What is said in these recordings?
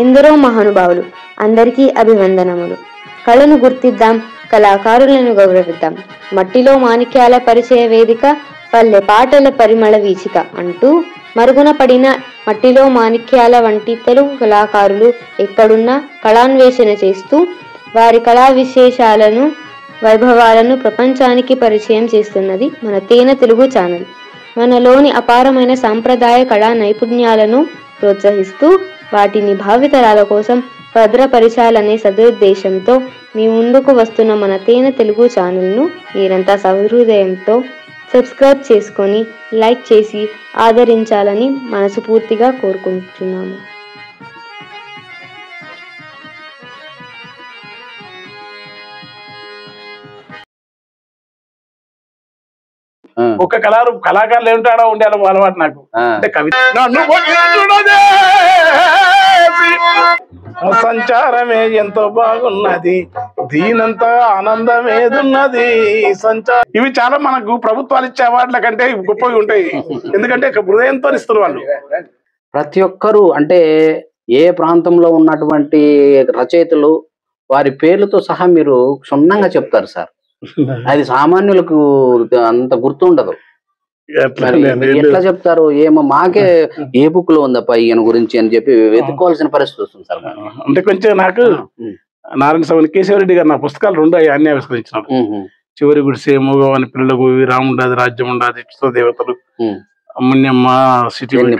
ఎందరో మహానుభావులు, అందరికీ అభివందనములు. కళను గుర్తిద్దాం, కళాకారులను గౌరవిద్దాం. మట్టిలో మాణిక్యాల పరిచయ వేదిక, పల్లె పాటల పరిమళ వీచిక అంటూ మరుగున పడిన మట్టిలో మాణిక్యాల వంటి తెలుగు కళాకారులు ఎక్కడున్నా కళాన్వేషణ చేస్తూ వారి కళా విశేషాలను, వైభవాలను ప్రపంచానికి పరిచయం చేస్తున్నది మన తేనె తెలుగు ఛానల్. మనలోని అపారమైన సాంప్రదాయ కళా నైపుణ్యాలను ప్రోత్సహిస్తూ వాటిని భావితరాల కోసం భద్రపరచాలనే సదుద్దేశంతో మీ ముందుకు వస్తున్న మన తేనె తెలుగు ఛానల్ను మీరంతా సహృదయంతో సబ్స్క్రైబ్ చేసుకొని లైక్ చేసి ఆదరించాలని మనస్ఫూర్తిగా కోరుకుంటున్నాము. ఒక కళాకారులు ఏమిటాడో ఉండాలి అలవాటు నాకు. అంటే కవిత సంచారమే ఎంతో బాగున్నది, దీనంతా ఆనందమేదున్నది సంచారం. ఇవి చాలా మనకు ప్రభుత్వాలు ఇచ్చే అవార్డుల కంటే గొప్పవి ఉంటాయి. ఎందుకంటే హృదయంతో ఇస్తారు వాళ్ళు. ప్రతి ఒక్కరు అంటే ఏ ప్రాంతంలో ఉన్నటువంటి రచయితలు వారి పేర్లతో సహా మీరు క్షుణ్ణంగా చెప్తారు సార్. అది సామాన్యులకు అంత గుర్తుండదు. ఎట్లా చెప్తారు? ఏమో మాకే ఏ బుక్ లో ఉందప్ప ఈయన గురించి అని చెప్పి వెతుక్కోవాల్సిన పరిస్థితి వస్తుంది సార్. అంటే కొంచెం నాకు నారాయణ స్వామి కేశవరెడ్డి గారు నా పుస్తకాలు 2 అన్ని ఆవిష్కరించినారు. చివరి గుడిసే, మూగవాని పిల్లలకు, రాముండాది రాజ్యం ఉండాది, దేవతలు, అమ్మన్యమ్మ, సిటీ, 8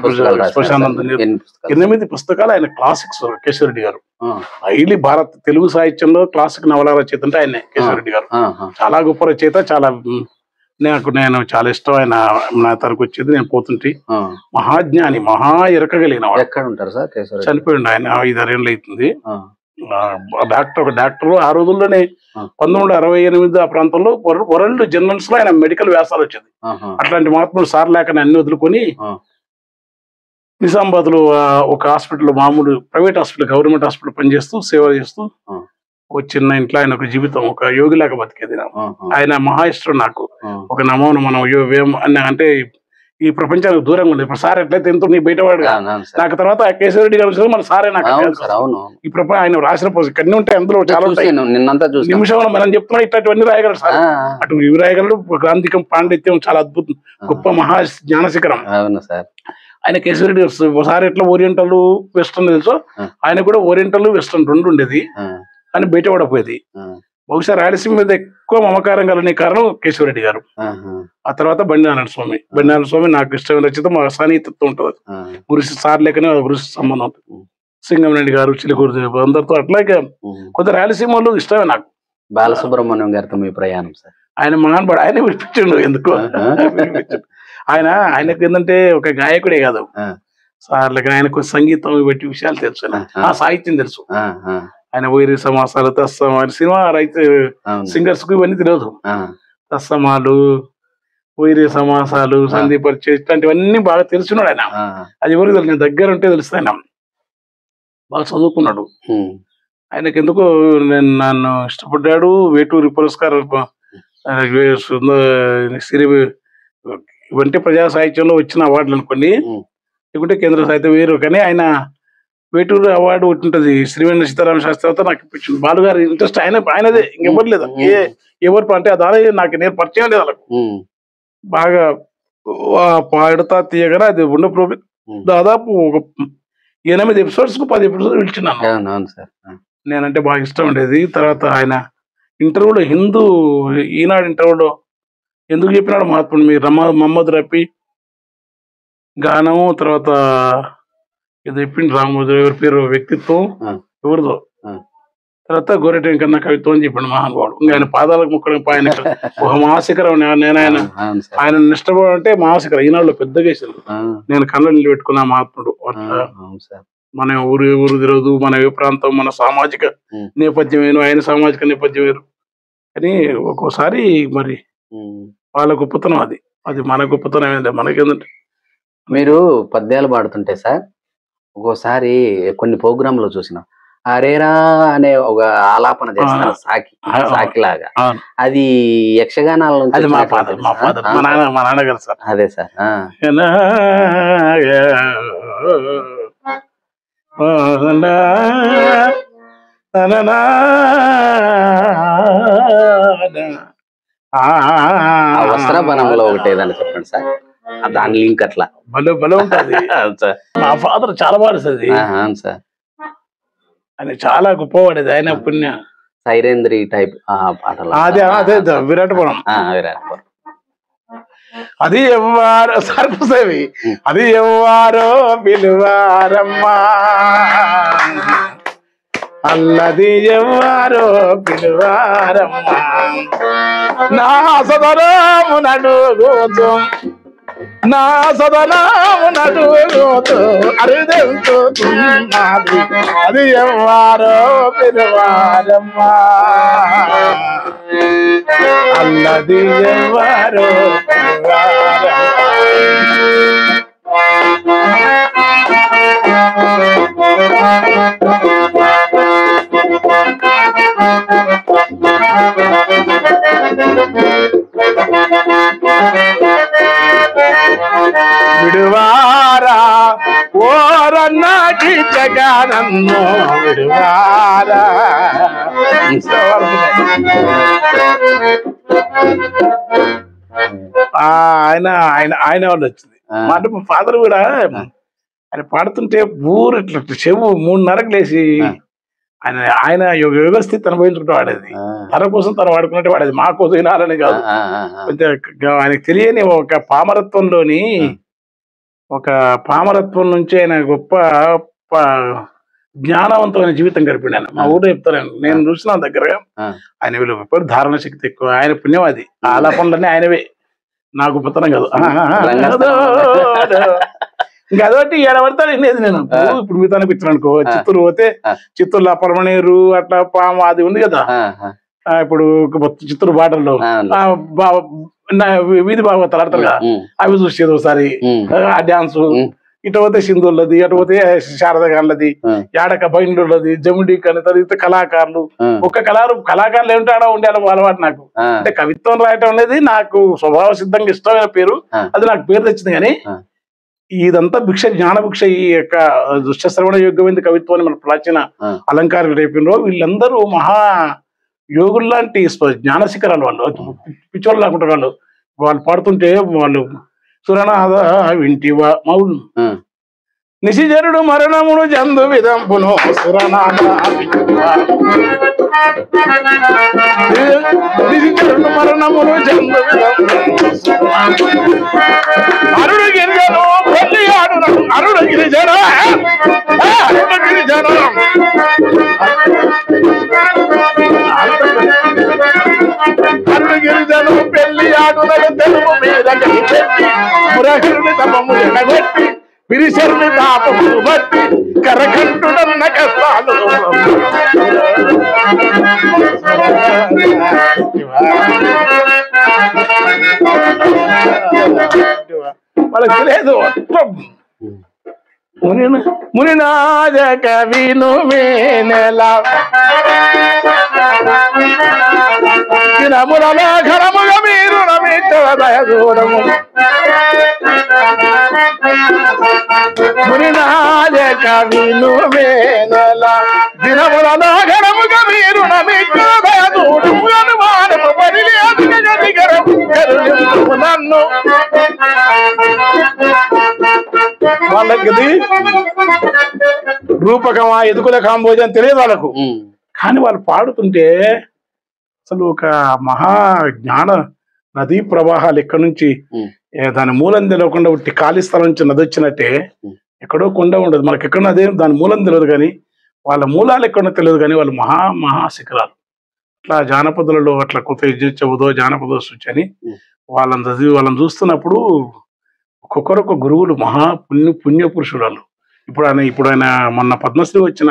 పుస్తకాలు ఆయన క్లాసిక్స్. కేశవరెడ్డి గారు హైలీ భారత్ తెలుగు సాహిత్యంలో క్లాసిక్ నవల రచయిత అంటే ఆయన కేశవరెడ్డి గారు. చాలా గొప్ప రచయిత. చాలా నేను చాలా ఇష్టం ఆయన. నా తరకు వచ్చేది నేను పోతుంటే మహాజ్ఞాని, మహా ఎరకగలిగిన. ఎక్కడ ఉంటారు సార్? చనిపోయిండు ఆయన 5-6 ఏళ్ళు అవుతుంది. ఒక డాక్టర్. ఆ రోజుల్లోనే 1968 ఆ ప్రాంతంలో వరల్డ్ జర్నల్స్ లో ఆయన మెడికల్ వ్యాసాలు వచ్చేది. అట్లాంటి మహాత్ములు సార్ లేకని అన్ని వదులుకొని నిజామాబాద్ లో ఒక హాస్పిటల్, మామూలు ప్రైవేట్ హాస్పిటల్, గవర్నమెంట్ హాస్పిటల్ పనిచేస్తూ సేవ చేస్తూ ఒక చిన్న ఇంట్లో ఆయన ఒక జీవితం ఒక యోగిలాగా బతికేది. ఆయన మహా ఇష్టం నాకు. ఒక నమోను మనం అంటే ఈ ప్రపంచానికి దూరంగా ఉంది. ఇప్పుడు సార్ ఎట్లయితే ఎంతో నీ బయటవాడు నాకు. తర్వాత కేశవరెడ్డి గారు మన సారే నాకు. ఈ ప్రపంచం ఆయన రాసిన ఇవన్నీ ఉంటాయి, అందులో చాలా నిమిషంలో మనం చెప్తున్నా ఇట్లాంటివన్నీ రాయగలరు సార్. అటు ఇవి రాయగలరు. గ్రాంధికం, పాండిత్యం చాలా అద్భుతం, గొప్ప మహా జ్ఞానశిఖరం ఆయన కేశవరెడ్డి గారు. ఒకసారి ఎట్లా ఓరియంటల్ వెస్టర్న్ తెలుసో ఆయన కూడా ఓరియంటల్ వెస్టర్న్ 2 ఉండేది అని బయట పడపోయేది. బహుశా రాయలసీమ మీద ఎక్కువ మమకారం కలిగిన కారణం కేశవరెడ్డి గారు. ఆ తర్వాత బండినారాయణ స్వామి. బండినారాయణ స్వామి నాకు ఇష్టమైన రచయిత. మా సన్నిహితత్వం ఉంటుంది. గురుసి సార్ లేకనే గురుసి సంబంధం ఉంటుంది. సింగంరెడ్డి గారు, చిలుకూరుదేవి అందరితో అట్లాగే కొంత రాయలసీమ వాళ్ళు ఇష్టమే నాకు. బాలసుబ్రహ్మణ్యం గారితో మీ ప్రయాణం సార్? ఆయన మహానుభావుడు. ఆయన వినిపించండు ఎందుకు. ఆయనకు ఏంటంటే ఒక గాయకుడే కాదు సార్ లేక ఆయనకు సంగీతం బట్టి విషయాలు తెలుసు, సాహిత్యం తెలుసు. ఆయన వైరి సమాసాలు, తస్సమాలు, సినిమా రైతు సింగర్స్ కు ఇవన్నీ తెలియదు. తస్సమాలు, వైరి సమాసాలు, సంధి పరిచయం ఇట్లాంటివన్నీ బాగా తెలుసున్నాడు ఆయన. అది ఎవరికి తెలుసు? నేను దగ్గర ఉంటే తెలుస్తాయి. ఆయన బాగా చదువుకున్నాడు. ఆయనకి ఎందుకు నన్ను ఇష్టపడ్డాడు. వేటూరి పురస్కారం, ఇవంటే ప్రజా సాహిత్యంలో వచ్చిన అవార్డులు అనుకోండి, లేకుంటే కేంద్ర సాహిత్యం వేరు. కానీ ఆయన వేటూరు అవార్డు ఉంటుంటది. శ్రీవేంద్ర సీతారామ శాస్త్రి తర్వాత నాకు ఇప్పించింది. బాలుగారి ఇంట్రెస్ట్ ఆయనదే, ఇంకెవరు లేదు. ఎవరు అంటే దాని నాకు నేను పరిచయం లేదు వాళ్ళకు. బాగా పాడుతా తీయగా అది ఉన్న ప్రోగ్రాం దాదాపు ఒక 8 ఎపిసోడ్స్ కు 10 ఎపిసోడ్స్ పిలిచినాను. నేనంటే బాగా ఇష్టం ఉండేది. తర్వాత ఆయన ఇంటర్వ్యూలో ఈనాడు ఇంటర్వ్యూలో ఎందుకు చెప్పినాడు మహాత్ముడు మీరు మహమ్మద్ రఫీ గానం, తర్వాత ఇది చెప్పింది రామోజు ఎవరి పేరు వ్యక్తిత్వం ఎవరిదో, తర్వాత గోరెటెం కన్నా కవిత్వం అని చెప్పాడు మహానుభావుడు. ఇంకా ఆయన పాదాలకు ముక్కడం ఆయన ఒక మహాశిఖరం. నేను ఆయన ఇష్టపడ అంటే మహాశిఖరం. ఈనాడులో పెద్దగా వేసారు. నేను కళ్ళ నీళ్ళు పెట్టుకున్నా మహాత్ముడు. అట్లా మన ఊరు తిరగదు, మన ఏ ప్రాంతం, మన సామాజిక నేపథ్యం వేరు, ఆయన సామాజిక నేపథ్యం వేరు. కానీ ఒక్కోసారి మరి వాళ్ళ గొప్పతనం అది మన గొప్పతనం ఏంటంటే మనకేందంటే. మీరు పద్యాలు పాడుతుంటే సార్ ఒక్కోసారి కొన్ని ప్రోగ్రాంలో చూసిన అరేరా అనే ఒక ఆలాపన చేస్తారు సాకిలాగా. అది యక్షగానాల నుంచి. మా నాన్నగారు సార్. అదే సార్. ఆ వస్త్రాభరణంలో ఒకటి ఏదైనా చెప్పండి సార్, దాని లింక్ అట్లా. భలే భలే ఉంటది. మా ఫాదర్ చాలా పాడుతుంది అవును సార్, ఆయన చాలా గొప్పవాడేది, ఆయన పుణ్య సైరేంద్రి టైప్ పాటలు. అదే అదే విరాటపురం. విరాటపురం. అది ఎవ్వారో సర్పసేవి, అది ఎవ్వారో పిలువారమ్మా, అల్లది ఎవ్వారో పిలువారమ్మా, నా సదరాము నడుగోతు, నా సదనాము నడుగోతు అరుదెంతున్నది, అది ఎవ్వారో పిలువారమ్మా, అల్లది ఎవ్వారో విడువారా ఓరన్నాటి జగనన్ను విడువారా. ఆయన ఆయన ఆయన వాళ్ళు వచ్చింది మాట. మా ఫాదర్ కూడా ఆయన పాడుతుంటే ఊరు ఇట్లా చెవు 3:30కు లేచి ఆయన ఆయన యోగస్థితి తన పోయించుకుంటూ వాడేది, తన కోసం తను వాడుకున్నట్టు వాడేది, మా కోసం వినాలని కాదు. కొంచెం ఆయనకు తెలియని ఒక పామరత్వంలోని ఒక పామరత్వం నుంచి ఆయన గొప్ప జ్ఞానవంతమైన జీవితం గడిపాడు ఆయన. మా ఊళ్ళో చెప్తాను, నేను చూసిన దగ్గరగా ఆయన వీళ్ళు ధారణ శక్తి ఎక్కువ, ఆయన పుణ్యం అది. ఆలాపనలన్నీ ఆయనవే, నా గొప్పతనం కాదు. ఇంకా అదొకటి ఎడబడతాను లేదు నేను. ఇప్పుడు మీతో అనిపించాను అనుకో, చిత్తూరు పోతే చిత్తూరులో పరమనేరు అట్లా పాము అది ఉంది కదా, ఇప్పుడు చిత్తూరు బాటల్లో వీధి భాగవతాలు ఆడతారు కదా, అవి చూసేది ఒకసారి ఆ డాన్స్. ఇటు పోతే సింధులది, అటు పోతే శారద గాన్లది, యాడక బైండ్లది, జముడి కానీ తర్వాత కళాకారులు. ఒక్క కళాకారులు ఏమిటో ఆడ ఉండే అలవాటు నాకు. అంటే కవిత్వం రాయటం అనేది నాకు స్వభావ సిద్ధంగా ఇష్టమైన పేరు, అది నాకు పేరు తెచ్చింది. కానీ ఇదంతా జ్ఞాన భిక్ష, ఈ యొక్క దుష్టశ్రవణ యోగ్యమైన కవిత్వాన్ని మన ప్రాచీన అలంకారులు రేపినో వీళ్ళందరూ మహా యోగుల్లాంటి జ్ఞాన శిఖరాలు. వాళ్ళు పిచ్చోళ్ళు లాకుంటారు వాళ్ళు. వాళ్ళు పాడుతుంటే వాళ్ళు సురనాథ వింటివా మౌను నిశిజరుడు మరణమును జందు విదంపును సురనాథ నిశిజరుడు మరణమును జందు అరుడు గిరిజను పెళ్లి ఆడును అరుడు గిరిజన అరుడు గిరిజన అరుడు గిరిజను పెళ్లి ఆడునలు తెలుగు మీద పెట్టి పురహరుని తపము ఎనగొట్టి పిరిశరుని తాపము బట్టి కరకంటుడన్న కష్టాలు వాళ్ళకి తెలియదు. మునినాజ కవిను మేనెల దినములలో ఘనముగా మీరు నమిట్టదయదూరము మునినాజ కవిను మేనెల దినములలో ఘనముగా మీరు నమిట్టదయదూరము అనుమానము పరిలి అధిగరము నన్ను వాళ్ళకి రూపకమా ఎదుకుల కాంబోజం తెలియదు వాళ్ళకు. కానీ వాళ్ళు పాడుతుంటే అసలు ఒక మహా జ్ఞాన నదీ ప్రవాహాలు ఎక్కడి నుంచి దాని మూలం తెలియకుండా ఉట్టి ఖాళీ స్థలం నుంచి నది వచ్చినట్టే ఎక్కడో కొండ ఉండదు మనకి, ఎక్కడ అదే దాని మూలం తెలియదు. కానీ వాళ్ళ మూలాలు ఎక్కడో తెలియదు. కానీ వాళ్ళు మహా శిఖరాలు. అట్లా జానపదులలో అట్లా కొత్త ఉదో జానపద సూచి అని వాళ్ళని చూస్తున్నప్పుడు ఒక్కొక్కరు గురువులు మహా పుణ్య పురుషులు వాళ్ళు. ఇప్పుడు ఆయన మొన్న పద్మశ్రీ వచ్చిన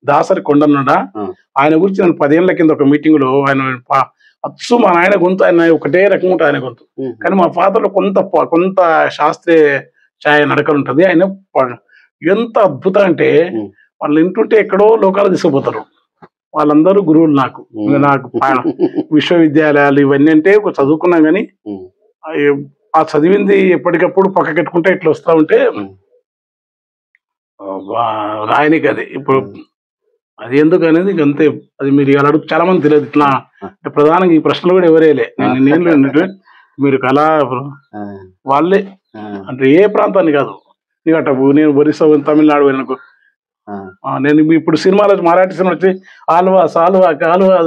దాసరి కొండనుడా, ఆయన గురించి నేను 10 ఏళ్ల కింద ఒక మీటింగ్ లో ఆయన అచ్చు మా నాయన గొంతు, ఆయన ఒకటే రకం ఉంటుంది ఆయన గొంతు. కానీ మా ఫాదర్ లో కొంత శాస్త్రీయ ఛాయ నడకలు ఉంటది. ఆయన ఎంత అద్భుతం అంటే వాళ్ళు వింటుంటే ఎక్కడో లోకాలు తీసుకుపోతారు. వాళ్ళందరూ గురువులు నాకు. విశ్వవిద్యాలయాలు ఇవన్నీ అంటే చదువుకున్నాం కానీ ఆ చదివింది ఎప్పటికప్పుడు పక్కకెట్టుకుంటే ఇట్లా వస్తూ ఉంటే రాయనికి అది ఇప్పుడు అది ఎందుకు అనేది అంతే. అది మీరు ఇలా అడుగు చాలా మంది తెలియదు. ఇట్లా అంటే ప్రధానంగా ఈ ప్రశ్నలు కూడా ఎవరేలే. నేను మీరు కళా వాళ్ళే అంటే ఏ ప్రాంతాన్ని కాదు. నీకు అట్ట నేను ఒరిస్సా తమిళనాడు వెళ్ళినకు నేను ఇప్పుడు సినిమాలో మరాఠీ సినిమా వచ్చి ఆల్వా సాల్వా కాలువా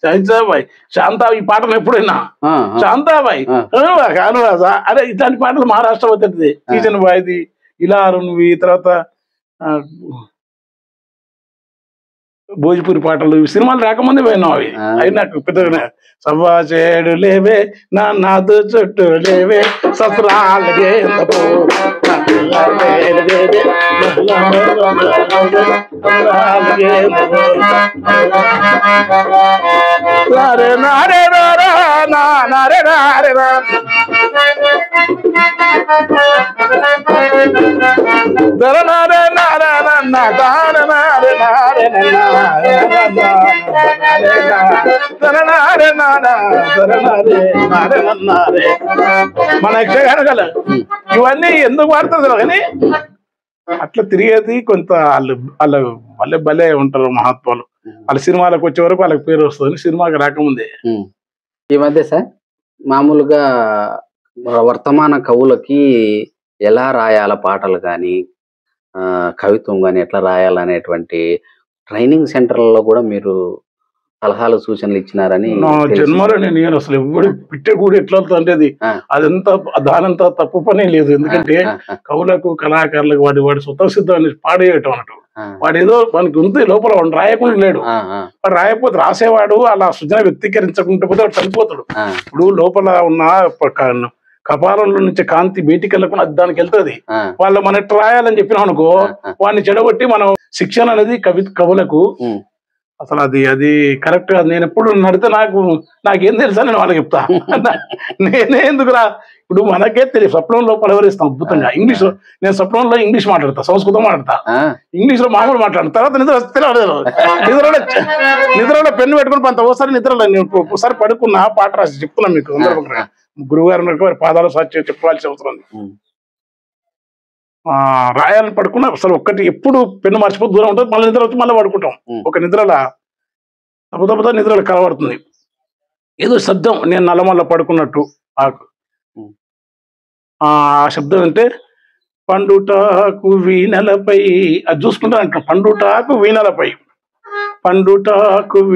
శాంతాబాయ్ శాంతా ఈ పాటలు ఎప్పుడైనా శాంతాబాయ్ కాలువా అరే ఇట్లాంటి పాటలు మహారాష్ట్ర వచ్చేది. కిషన్ బాయ్ది ఇలా నువ్వు ఈ తర్వాత భోజ్పూరి పాటలు సినిమాలు రాకముందే పోయినావు. అవి అవి నాకు పెద్దగా సవ్వా చేడు లేవే నాదు చుట్టూ లేవే ససరాలగే మన యక్షగానగల ఇవన్నీ ఎందుకు వాడుతుంది కానీ అట్లా తిరిగేది కొంత వాళ్ళ భలే ఉంటారు మహాత్మాలు. వాళ్ళ సినిమాలకు వచ్చే వరకు వాళ్ళకి పేరు వస్తుంది, సినిమాకి రాకముందే. ఈ మధ్య సార్ మామూలుగా వర్తమాన కవులకి ఎలా రాయాల పాటలు కానీ కవిత్వం కానీ ఎట్లా రాయాలనేటువంటి ట్రైనింగ్ సెంటర్లలో కూడా మీరు సలహాలు సూచనలు ఇచ్చినారని. నా జన్మలో నేను అసలు ఎప్పుడు పిట్టే కూడా ఎట్లా అంటే అదంతా దానంతా తప్పు పనే లేదు. ఎందుకంటే కవులకు కళాకారులకు వాడి స్వతసిద్ధాన్ని పాడేయటం అన్నట్టు. వాడు ఏదో మనకి ఉంది లోపల వాడు రాయకుండా లేడు. వాడు రాయకపోతే రాసేవాడు అలా సృజన వ్యక్తీకరించకుండా పోతే వాడు చనిపోతాడు. ఇప్పుడు లోపల ఉన్న కపాలంలో నుంచి కాంతి బయటికి వెళ్ళకుండా దానికి వెళ్తుంది. వాళ్ళు మన ఎట్లా రాయాలని చెప్పినాం అనుకో వాడిని చెడగొట్టి మనం శిక్షణ అనేది కవులకు అసలు అది కరెక్ట్ గా నేను ఎప్పుడు నడితే నాకేం తెలుసా నేను వాళ్ళకి చెప్తా. నేనే ఎందుకురా ఇప్పుడు మనకే తెలియదు. స్వప్నంలో పలవరిస్తాం అద్భుతంగా ఇంగ్లీష్. నేను స్వప్నంలో ఇంగ్లీష్ మాట్లాడతా, సంస్కృతం మాట్లాడతా, ఇంగ్లీష్ లో మామూలు మాట్లాడతా. తర్వాత నిద్రలో పెన్ను పెట్టుకుని పంత ఒకసారి నిద్రలో నేను ఒకసారి పడుకున్నా పాట రాసి చెప్తున్నా మీకు. గురువు గారు పాదాలు సాక్షి చెప్పాల్సిన అవసరం రాయాలని పడుకున్నా అసలు ఒక్కటి ఎప్పుడు పెన్ను మర్చిపోతే దూరం ఉంటుంది. మళ్ళీ నిద్ర వచ్చి మళ్ళీ పడుకుంటాం. ఒక నిద్రలా తప్ప నిద్రలో కలబడుతుంది ఏదో శబ్దం. నేను నల్లమల్ల పడుకున్నట్టు ఆ శబ్దం అంటే పండుటాకు వీణలపై అది చూసుకుంటా అంటాం. పండుటాకు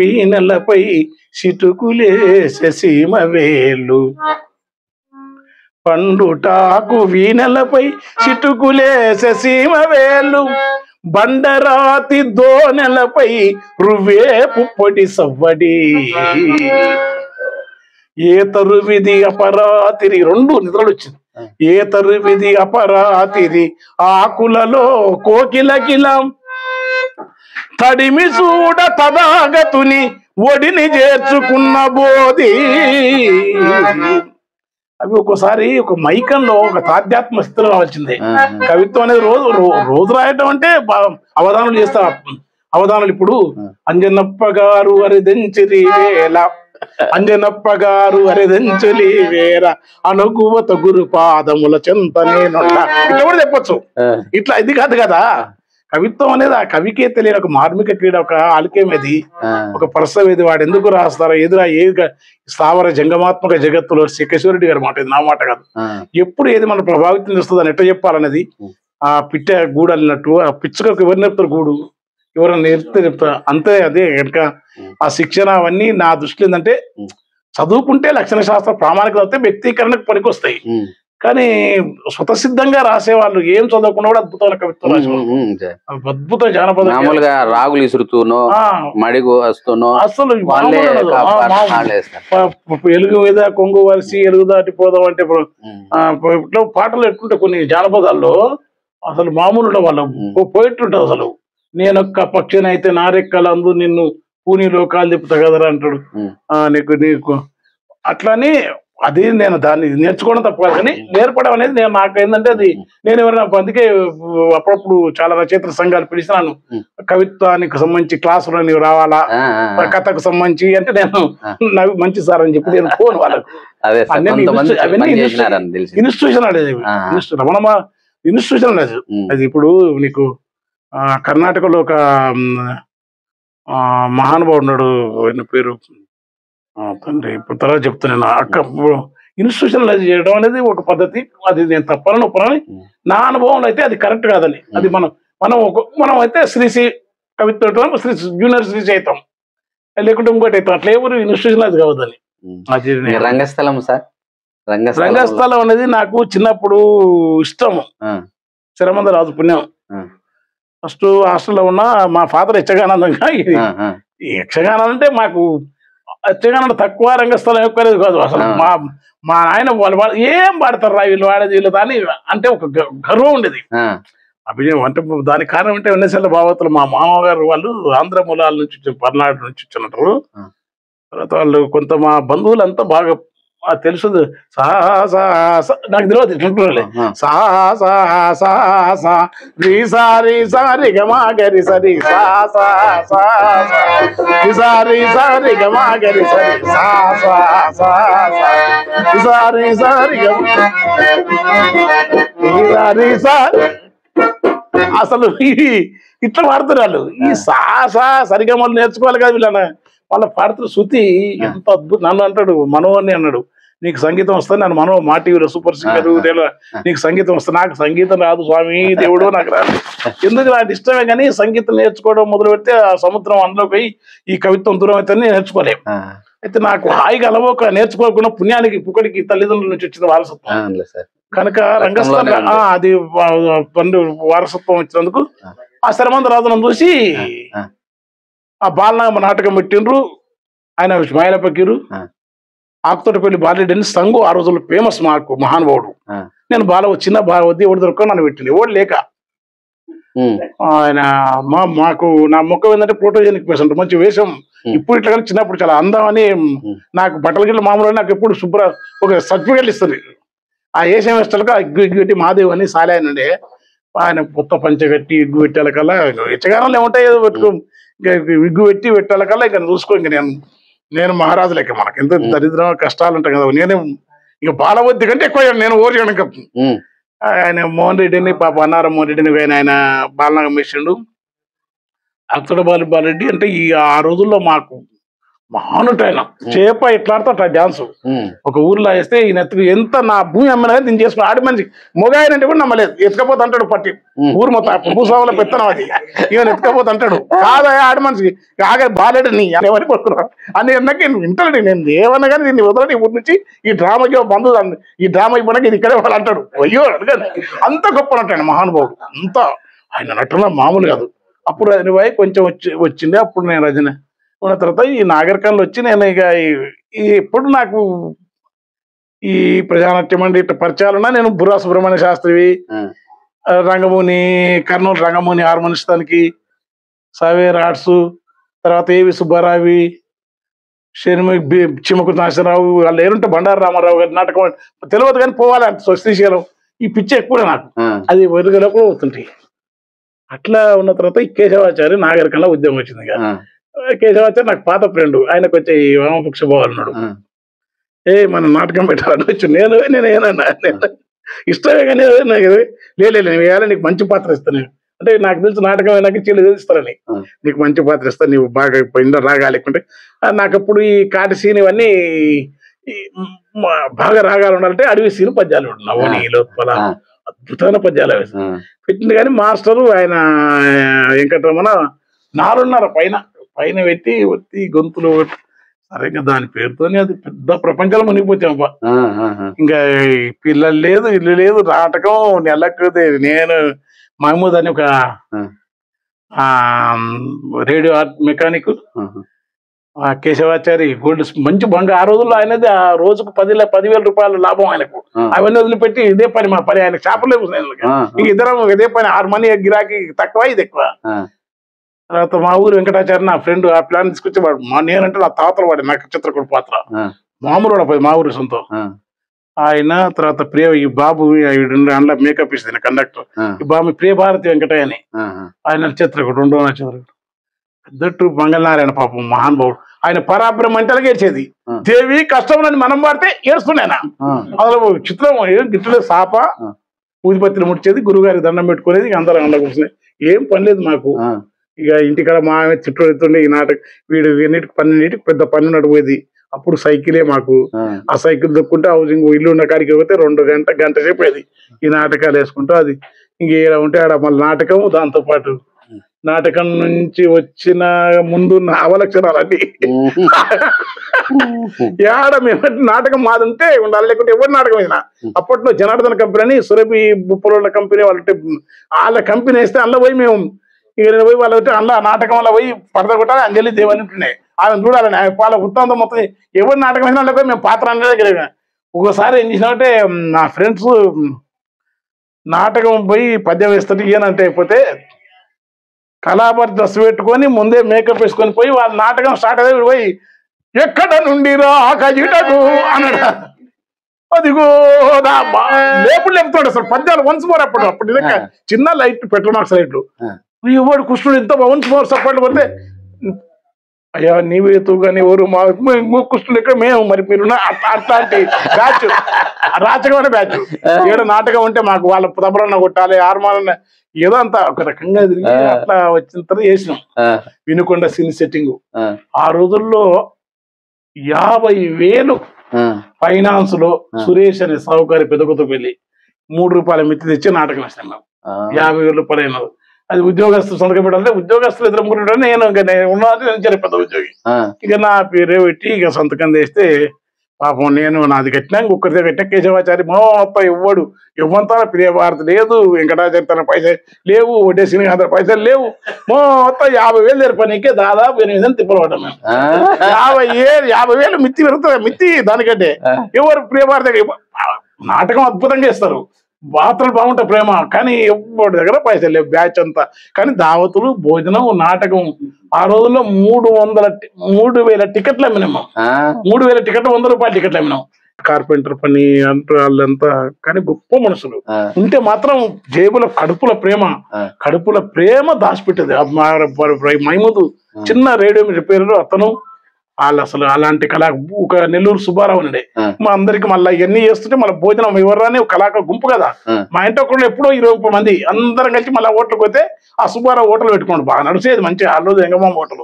వీణలపై చిటుకులే సీమ వేలు, పండుటాకు వీణలపై చిటుకులేసే సీమ వేలు, బండరాతి దోనెలపై రువేపు పొడి సవ్వడి, ఏ తరువిధి అపరాతిరి. రెండు నిద్రలు వచ్చింది. ఏ తరువిధి అపరాతిరి ఆకులలో కోకిలకిలం, తడిమి చూడ తదాగతుని ఒడిని చేర్చుకున్న బోధి. అవి ఒక్కోసారి ఒక మైకంలో ఒక తాధ్యాత్మ స్థితిలో రావాల్సిందే. కవిత్వం అనేది రోజు రాయటం అంటే అవధానాలు చేస్తా. అవధానాలు ఇప్పుడు అంజనప్ప గారు అరిదెంచిరి వేళ, అంజనప్ప గారు అరిదెంచులి వేర, అనుగువత గురు పాదముల చెంతనే నొట్ట, ఇట్లా కూడా చెప్పచ్చు. ఇట్లా ఇది కాదు కదా కవిత్వం అనేది. ఆ కవికే తెలియని ఒక మార్మిక క్రీడ, ఒక ఆల్కేమది, ఒక పరసవేది. వాడు ఎందుకు రాస్తారో ఎదురా ఏ స్థావర జంగమాత్మక జగత్తులో కిషోరెడ్డి గారి మాట, ఇది నా మాట కాదు. ఎప్పుడు ఏది మన ప్రభావితం చేస్తుంది అని ఎట్లా చెప్పాలనేది. ఆ పిట్ట గూడు అన్నట్టు ఆ పిచ్చుకకు ఎవరు నేర్పుతారు గూడు, ఎవరైనా నేర్పితే చెప్తా అంతే. అదే కనుక ఆ శిక్షణ అవన్నీ నా దృష్టిలో ఏంటంటే చదువుకుంటే లక్షణ శాస్త్ర ప్రామాణికత అవుతాయి, వ్యక్తీకరణకు పనికొస్తాయి. కానీ స్వతసిద్ధంగా రాసేవాళ్ళు ఏం చదవకుండా కూడా అద్భుతమైన కవిత్వం రాసేవాళ్ళు. అద్భుతం జానపద మామూలుగా రాగులు ఇసురుతూనో మడిగు వస్తూనో అసలు ఎలుగు మీద కొంగు వరిసి ఎలుగు దాటిపోదాం అంటే ఇట్లా పాటలు ఎట్టుంటే కొన్ని జానపదాల్లో అసలు మామూలు వాళ్ళు పోయిట్టుంటది. అసలు నేనొక్క పక్షినైతే నారెక్కలందు నిన్ను పూనిలో కాలు చెప్తా కదరా అంటాడు. నీకు అట్లానే అది నేను దాన్ని నేర్చుకోవడం తప్ప కానీ నేర్పడం అనేది నాకు ఏంటంటే అది నేను ఎవరైనా అందుకే అప్పుడప్పుడు చాలా రచయితల సంఘాలు పిలిచినాను. కవిత్వానికి సంబంధించి క్లాసులో నీవు రావాలా, కథకు సంబంధించి అంటే నేను మంచి సార్ అని చెప్పి నేను ఫోన్ వాళ్ళకు ఇన్స్టిట్యూషన్ అనేది రమణమా ఇన్స్టిట్యూషన్ అనేది. అది ఇప్పుడు నీకు కర్ణాటకలో ఒక మహానుభావుడు ఉన్నాడు, ఆయన పేరు తండ్రి, ఇప్పుడు తర్వాత చెప్తున్నాను. ఇన్స్టిట్యూషనలైజ్ చేయడం అనేది ఒక పద్ధతి, అది నేను తప్పని ఒప్పని నా అనుభవంలో అయితే అది కరెక్ట్ కాదని. అది మనం అయితే శ్రీశ్రీ కవిత్వం శ్రీ జూనియర్ శ్రీశ్రీ అవుతాం, లేకుంటే ఇంకోటి అవుతాం. అట్లా ఎవరు ఇన్స్టిట్యూషనలైజ్ కావద్దని. రంగస్థలం సార్, రంగస్థలం అనేది నాకు చిన్నప్పుడు ఇష్టము. శరమంద రాజు పుణ్యం. ఫస్ట్ హాస్టల్లో ఉన్న మా ఫాదర్ యక్షగానందంగా, ఈ యక్షగానం అంటే మాకు యక్షగానం తక్కువ, రంగస్థలం ఎక్కువ కాదు అసలు. మా నాయన వాళ్ళు ఏం పాడతారు రా వీళ్ళు వాడేది వీళ్ళు దాని అంటే ఒక గర్వం ఉండేది, అభినయం. అంటే దానికి కారణం అంటే వెన్నెసెల్ల భాగవతులు మా మామగారు వాళ్ళు ఆంధ్ర మూలాల నుంచి పర్నాడు నుంచి వచ్చినట్టు. తర్వాత వాళ్ళు కొంత మా బంధువులంతా బాగా తెలుసు. నాకు తెలియదు ఇట్లుంటున్నాలే. సారి సారి గమా గరి సరి సారి సారి గమా గరి సరి సారి సారి అసలు ఇట్లా పాడుతున్నారు. ఈ సరిగమలు నేర్చుకోవాలి కదా వీళ్ళ. వాళ్ళ పాడుతున్న శృతి ఎంత అద్భుతం. నన్ను అంటాడు మనోహర్ని అన్నాడు, నీకు సంగీతం వస్తుంది. నన్ను మనో మా టీవీలో సూపర్ సింగర్ నీకు సంగీతం వస్తుంది. నాకు సంగీతం రాదు స్వామి, దేవుడు నాకు రాదు. ఎందుకు నాకు ఇష్టమే కానీ సంగీతం నేర్చుకోవడం మొదలు పెడితే ఆ సముద్రం అందులో పోయి ఈ కవిత్వం దూరం అయితే నేర్చుకోలేము. అయితే నాకు హాయిగా అలవోక నేర్చుకోకుండా పుణ్యానికి పుక్కడికి తల్లిదండ్రుల నుంచి వచ్చిన వారసత్వం కనుక రంగస్థలం అది వారసత్వం వచ్చినందుకు ఆ శరమంద రాజును చూసి ఆ బాలనాగ నాటకం పెట్టిండ్రు. ఆయన మాయల పకీరు, ఆకుతోటపల్లి బాలరెడ్డి సంఘు ఆ రోజుల్లో ఫేమస్ మాకు మహానుభావుడు. నేను చిన్న వద్ద ఎవడు దొరక నన్ను పెట్టింది ఎవడు లేక. ఆయన మాకు నా ముఖం ఏంటంటే ప్రోటోజెనిక్ పేషెంట్, మంచి వేషం. ఇప్పుడు ఇట్లా కానీ చిన్నప్పుడు చాలా అందం అని నాకు బట్టల గిట్ల మామూలు నాకు ఎప్పుడు ఒక సర్టిఫికెట్లు ఇస్తుంది. ఆ వేషం వేస్తాక ఇగ్గు పెట్టి మాదేవ్ అని సాలే ఆయన కొత్త పంచ కట్టి ఇగ్గు పెట్టాల కల్లా యక్షగానంలో ఏముంటాయి పెట్టుకో విగ్గు పెట్టి పెట్టాల కల్లా ఇంకా చూసుకో. ఇంక నేను మహారాజు లెక్క. మనకి ఎంత దరిద్రం కష్టాలు ఉంటాయి కదా. నేనే ఇక బాలవద్ది కంటే ఎక్కువ నేను ఓరి కనుక ఆయన మోహన్ రెడ్డిని పాప అన్నారం మోహన్ రెడ్డిని ఆయన బాలనాగం వేసిండు. అక్కడ బాలరెడ్డి అంటే ఆ రోజుల్లో మాకు మహానుటైన చేప ఎట్లా ఆడితే అట్లా డాన్స్. ఒక ఊర్లో వేస్తే ఈయన ఎంత నా భూమి అమ్మినా దీన్ని చేసుకుని ఆడి మనిషి మొగాయనంటే కూడా నమ్మలేదు. ఎత్తుకపోతే అంటాడు పట్టి ఊరు మొత్తం భూస్వాముల పెత్తనం అది. ఈయన ఎత్తుకపోతే అంటాడు కాదా ఆడి మనిషికి ఆగా బాలేడు నీ ఎవరికి కొడుకున్నాడు అని అన్నాక వింటాడు. నేను ఏమన్నా కానీ దీన్ని వదలని ఊరి నుంచి ఈ డ్రామాకి బంధువు ఈ డ్రామా ఇవ్వడానికి ఇది ఇక్కడే వాళ్ళు అంటాడు. అయ్యో అడగండి అంత గొప్ప నటాడు మహానుభావుడు. అంతా ఆయన నటన మామూలు కాదు. అప్పుడు రజనీబాయి కొంచెం వచ్చింది. అప్పుడు నేను రజన ఉన్న తర్వాత ఈ నాగరికంలో వచ్చి నేను ఇక ఎప్పుడు నాకు ఈ ప్రజానాట్యం అంటే ఇట్లా పరిచయాలు ఉన్నా. నేను బుర్రా సుబ్రహ్మణ్య శాస్త్రివి, రంగముని కర్నూలు రంగముని హార్మోనిస్తానికి, సవేర్ ఆర్ట్స్, తర్వాత ఏవి సుబ్బారావి, చిమ్మకుర్తి నాగేశ్వరరావు వాళ్ళు ఏరుంటే బండారు రామారావు గారి నాటకం తెలియదు కానీ పోవాలి అంత శ్రీశైలం. ఈ పిచ్చి ఎక్కువ నాకు అది వెలుగులో కూడా అవుతుంటాయి. అట్లా ఉన్న తర్వాత ఈ కేశవాచారి నాగరికంలో ఉద్యోగం వచ్చింది కదా. కేశవాచారి నాకు పాత ఫ్రెండ్, ఆయన కొంచెం వామపక్ష పోవాలన్నాడు. మనం నాటకం పెట్టాలని వచ్చి నేనేనన్నా ఇష్టమే కానీ లేదు నేను వేయాలి నీకు మంచి పాత్ర ఇస్తాను అంటే నాకు తెలిసి నాటకం అయినాక చెల్లి ఇస్తారని నీకు మంచి పాత్ర ఇస్తాను నీవు బాగా ఇంద రాగా లేకుంటే నాకు అప్పుడు ఈ కాటి సీన్ ఇవన్నీ బాగా రాగాలు ఉండాలంటే అడవి సీన్ పద్యాలు నవని లోపల అద్భుతమైన పద్యాలు పెట్టింది. కానీ మాస్టరు ఆయన వెంకటరమణ 4.5 పైన పెట్టి ఒత్తి గొంతులు సరిగ్గా దాని పేరుతోనే అది పెద్ద ప్రపంచంలో మునిగిపోతాం. ఇంకా పిల్లలు లేదు ఇల్లు లేదు నాటకం నెలకు. నేను మహమూద్ అని ఒక radio art mechanic, Keshavachari gold మంచి బంగ. ఆ రోజుల్లో ఆయనది ఆ రోజుకు 10,000 రూపాయల లాభం ఆయనకు. అవన్నీ వదిలిపెట్టి ఇదే పని మా పని ఆయన చేపలేవు. ఇంక ఇద్దరం ఇదే పని. 6 మనీ గిరాకీ తక్కువ ఇది ఎక్కువ. తర్వాత మా ఊరు వెంకటాచారి నా ఫ్రెండ్ ఆ ప్లాన్ తీసుకొచ్చి వాడు నేనంటే నా తాతలు వాడి నక్షత్రకుడు పాత్ర మామూలు మా ఊరు సొంతం ఆయన. తర్వాత ప్రియ ఈ బాబు అందులో మేకప్ ఇస్తుంది కండక్టర్ ఈ బాబు ప్రియభారతి వెంకటయ్య అని ఆయన నక్షత్రకుడు 2వ నక్షత్రకుడు. పెద్దట్టు మంగళనారాయణ పాపం మహానుభావుడు. ఆయన పరాబ్రహ్మ అంటే ఏడ్చేది. దేవి కష్టం మనం వాడితే ఏడుస్తున్నాయన అసలు చిత్రం గిట్టులో సాప ఊదిపత్రిని ముడిచేది. గురుగారికి దండం పెట్టుకునేది. అందరూ అండ కూర్చునేది. ఏం పని లేదు మాకు. ఇక ఇంటికాడ మా చుట్టూ వెళ్తుండే ఈ నాటకం వీడు ఎన్నిటికి 12 పెద్ద పన్ను నడిపోయేది. అప్పుడు సైకిలే మాకు. ఆ సైకిల్ దొక్కుంటే హౌసింగ్ ఇల్లు ఉన్న కాడికి పోతే 2 గంట సేపు అది ఈ నాటకాలు వేసుకుంటూ అది ఇంకేలా ఉంటే ఆడ మళ్ళీ నాటకం, దాంతో పాటు నాటకం నుంచి వచ్చిన ముందున్న అవలక్షణాలు అన్ని ఏడ మేము నాటకం మాదంటే ఉండాలి, లేకుంటే ఎవరి నాటకం అయినా. అప్పట్లో జనార్దన కంపెనీ అని సురభి బుప్పల కంపెనీ వాళ్ళ కంపెనీ వేస్తే అందులో పోయి మేము ఇక నేను పోయి వాళ్ళు అందులో నాటకం వల్ల పోయి పడద కొట్టాలి. అంజలి దేవని ఉంటున్నాయి ఆమె చూడాలని వాళ్ళ వృత్తాంతం మొత్తం ఎవరి నాటకం అయినా పోయి మేము పాత్ర అనేది. ఒకసారి ఏం చేసినామంటే నా ఫ్రెండ్స్ నాటకం పోయి పద్యం వేస్తుంటే ఈయనంటే అయిపోతే కళాభర్ డ్రెస్ పెట్టుకొని ముందే మేకప్ వేసుకొని పోయి వాళ్ళ నాటకం స్టార్ట్ అయ్యి పోయి ఎక్కడ నుండి రాకటకు అన్నాడు. అదిగో లేపుడు లేపుతాడు అసలు పద్యాలు వన్స్ మోర్ అప్పుడు చిన్న లైట్ పెట్రోమాక్స్ లైట్లు ఎవడు కృష్ణుడు ఎంత వన్స్ మోర్ సపోర్ట్ పడితే అయ్యా నీవే తూగాని ఎవరు మా కృష్ణుడు ఇక్కడ మేము మరి మీరు అట్లాంటి బ్యాచ్ రాచకమైన బ్యాచ్. ఏదో నాటకం ఉంటే మాకు వాళ్ళ తబరన్న కొట్టాలి హార్మోన్ ఏదో అంతా ఒక రకంగా తిరిగి అట్లా వచ్చిన తర్వాత చేసినాం వినుకొండ సీన్ సెట్టింగ్. ఆ రోజుల్లో 50,000 ఫైనాన్స్ లో సురేష్ అనే సౌకర్య పెద్దకొత్తు పెళ్లి 3 రూపాయల మిత్తి తెచ్చి నాటకం వేసినాం మేము. 50,000 రూపాయలు అయినది. అది ఉద్యోగస్తులు సంతకం పెట్టాలంటే ఉద్యోగస్తులు ఇద్దరు ముగ్గురు నేను ఉన్నది నేను పెద్ద ఉద్యోగి. ఇక నా పేరే పెట్టి ఇక సంతకం చేస్తే పాపం నేను నాది కట్టినాక ఒక్కరిదే కట్టినా కేశవాచారి మొత్తం ఇవ్వంతా ప్రియభారతి లేదు, వెంకటాచారి తన పైసలు లేవు, వడ్డే శ్రీనివాస పైసలు లేవు, మొత్తం 50,000 తెరపనికే దాదాపు 8 తిప్పలు పడ్డాం మేము. 50,000 మిత్తి పెరుగుతుంది. మిత్తి దానికంటే ఎవరు ప్రియభారతి నాటకం అద్భుతంగా ఇస్తారు, పాత్రలు బాగుంటాయి ప్రేమ, కానీ ఎవరి దగ్గర పైసలు లేవు బ్యాచ్ అంతా. కానీ దావతులు భోజనం నాటకం ఆ రోజుల్లో 3,000 టికెట్లు అమ్మినాం. 3,000 టికెట్లు 100 రూపాయల టికెట్లు అమ్మినాం. కార్పెంటర్ పని అంటూ వాళ్ళంతా కానీ గొప్ప మనుషులు ఉంటే మాత్రం జేబుల కడుపుల ప్రేమ దాచిపెట్టేది. మైముదు చిన్న రేడియో రిపేర్ అతను వాళ్ళు అసలు అలాంటి ఒక నెల్లూరు సుబ్బారావు అండి. మా అందరికి మళ్ళీ ఇవన్నీ చేస్తుంటే మళ్ళీ భోజనం ఎవరని కళాకారు గుంపు కదా. మా ఇంటి ఒకళ్ళు ఎప్పుడో 20 మంది అందరం కలిసి మళ్ళీ హోటల్కి పోతే ఆ సుబ్బారావు హోటల్ పెట్టుకోండి బాగా నడిచేది మంచిగా. ఆ రోజు ఎంగమ్మ హోటల్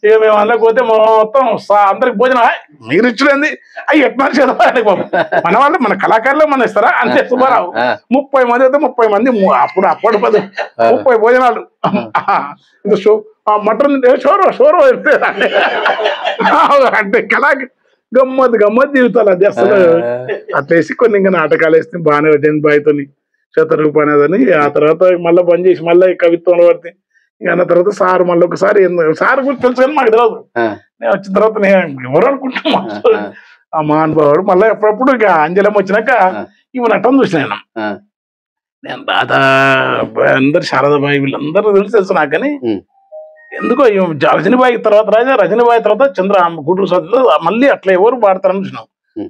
ఇక మేము అందులోకి పోతే మొత్తం అందరికి భోజనం మీరు ఇచ్చలేంది అవి ఎట్లా చేద్దాం బాబు మన వాళ్ళు మన కళాకారులు మన ఇస్తారా అంతే. సుబ్బారావు 30 మంది అయితే 30 మంది అప్పుడు 30 భోజనాలు షో మటన్ షోరో అంటే కళా గమ్మత్ జీవితాలు అది అసలు అట్లా వేసి కొన్ని ఇంకా నాటకాలు వేస్తే బాగానే వచ్చాను బాయ్తో శతరూపాయని అదని. ఆ తర్వాత మళ్ళీ బంద్ చేసి మళ్ళీ కవిత్వంలో పడితే ఇక అన్న తర్వాత సార్ మళ్ళీ ఒకసారి సార్ గురించి తెలుసు కానీ మాకు తెలియదు. నేను వచ్చిన తర్వాత నేను ఎవరు అనుకుంటున్నా ఆ మహానుభావుడు మళ్ళీ ఎప్పుడప్పుడు ఇక అంజలమ్మ వచ్చినాక ఇవి నటన చూసిన నేను దాదా అందరు శారదాబాయి వీళ్ళందరూ తెలుసు నాకు. కానీ ఎందుకో రజనీబాయి తర్వాత రజనీబాయి తర్వాత గుడ్రు మళ్ళీ అట్లా ఎవరు పాడతారని చూసినాం.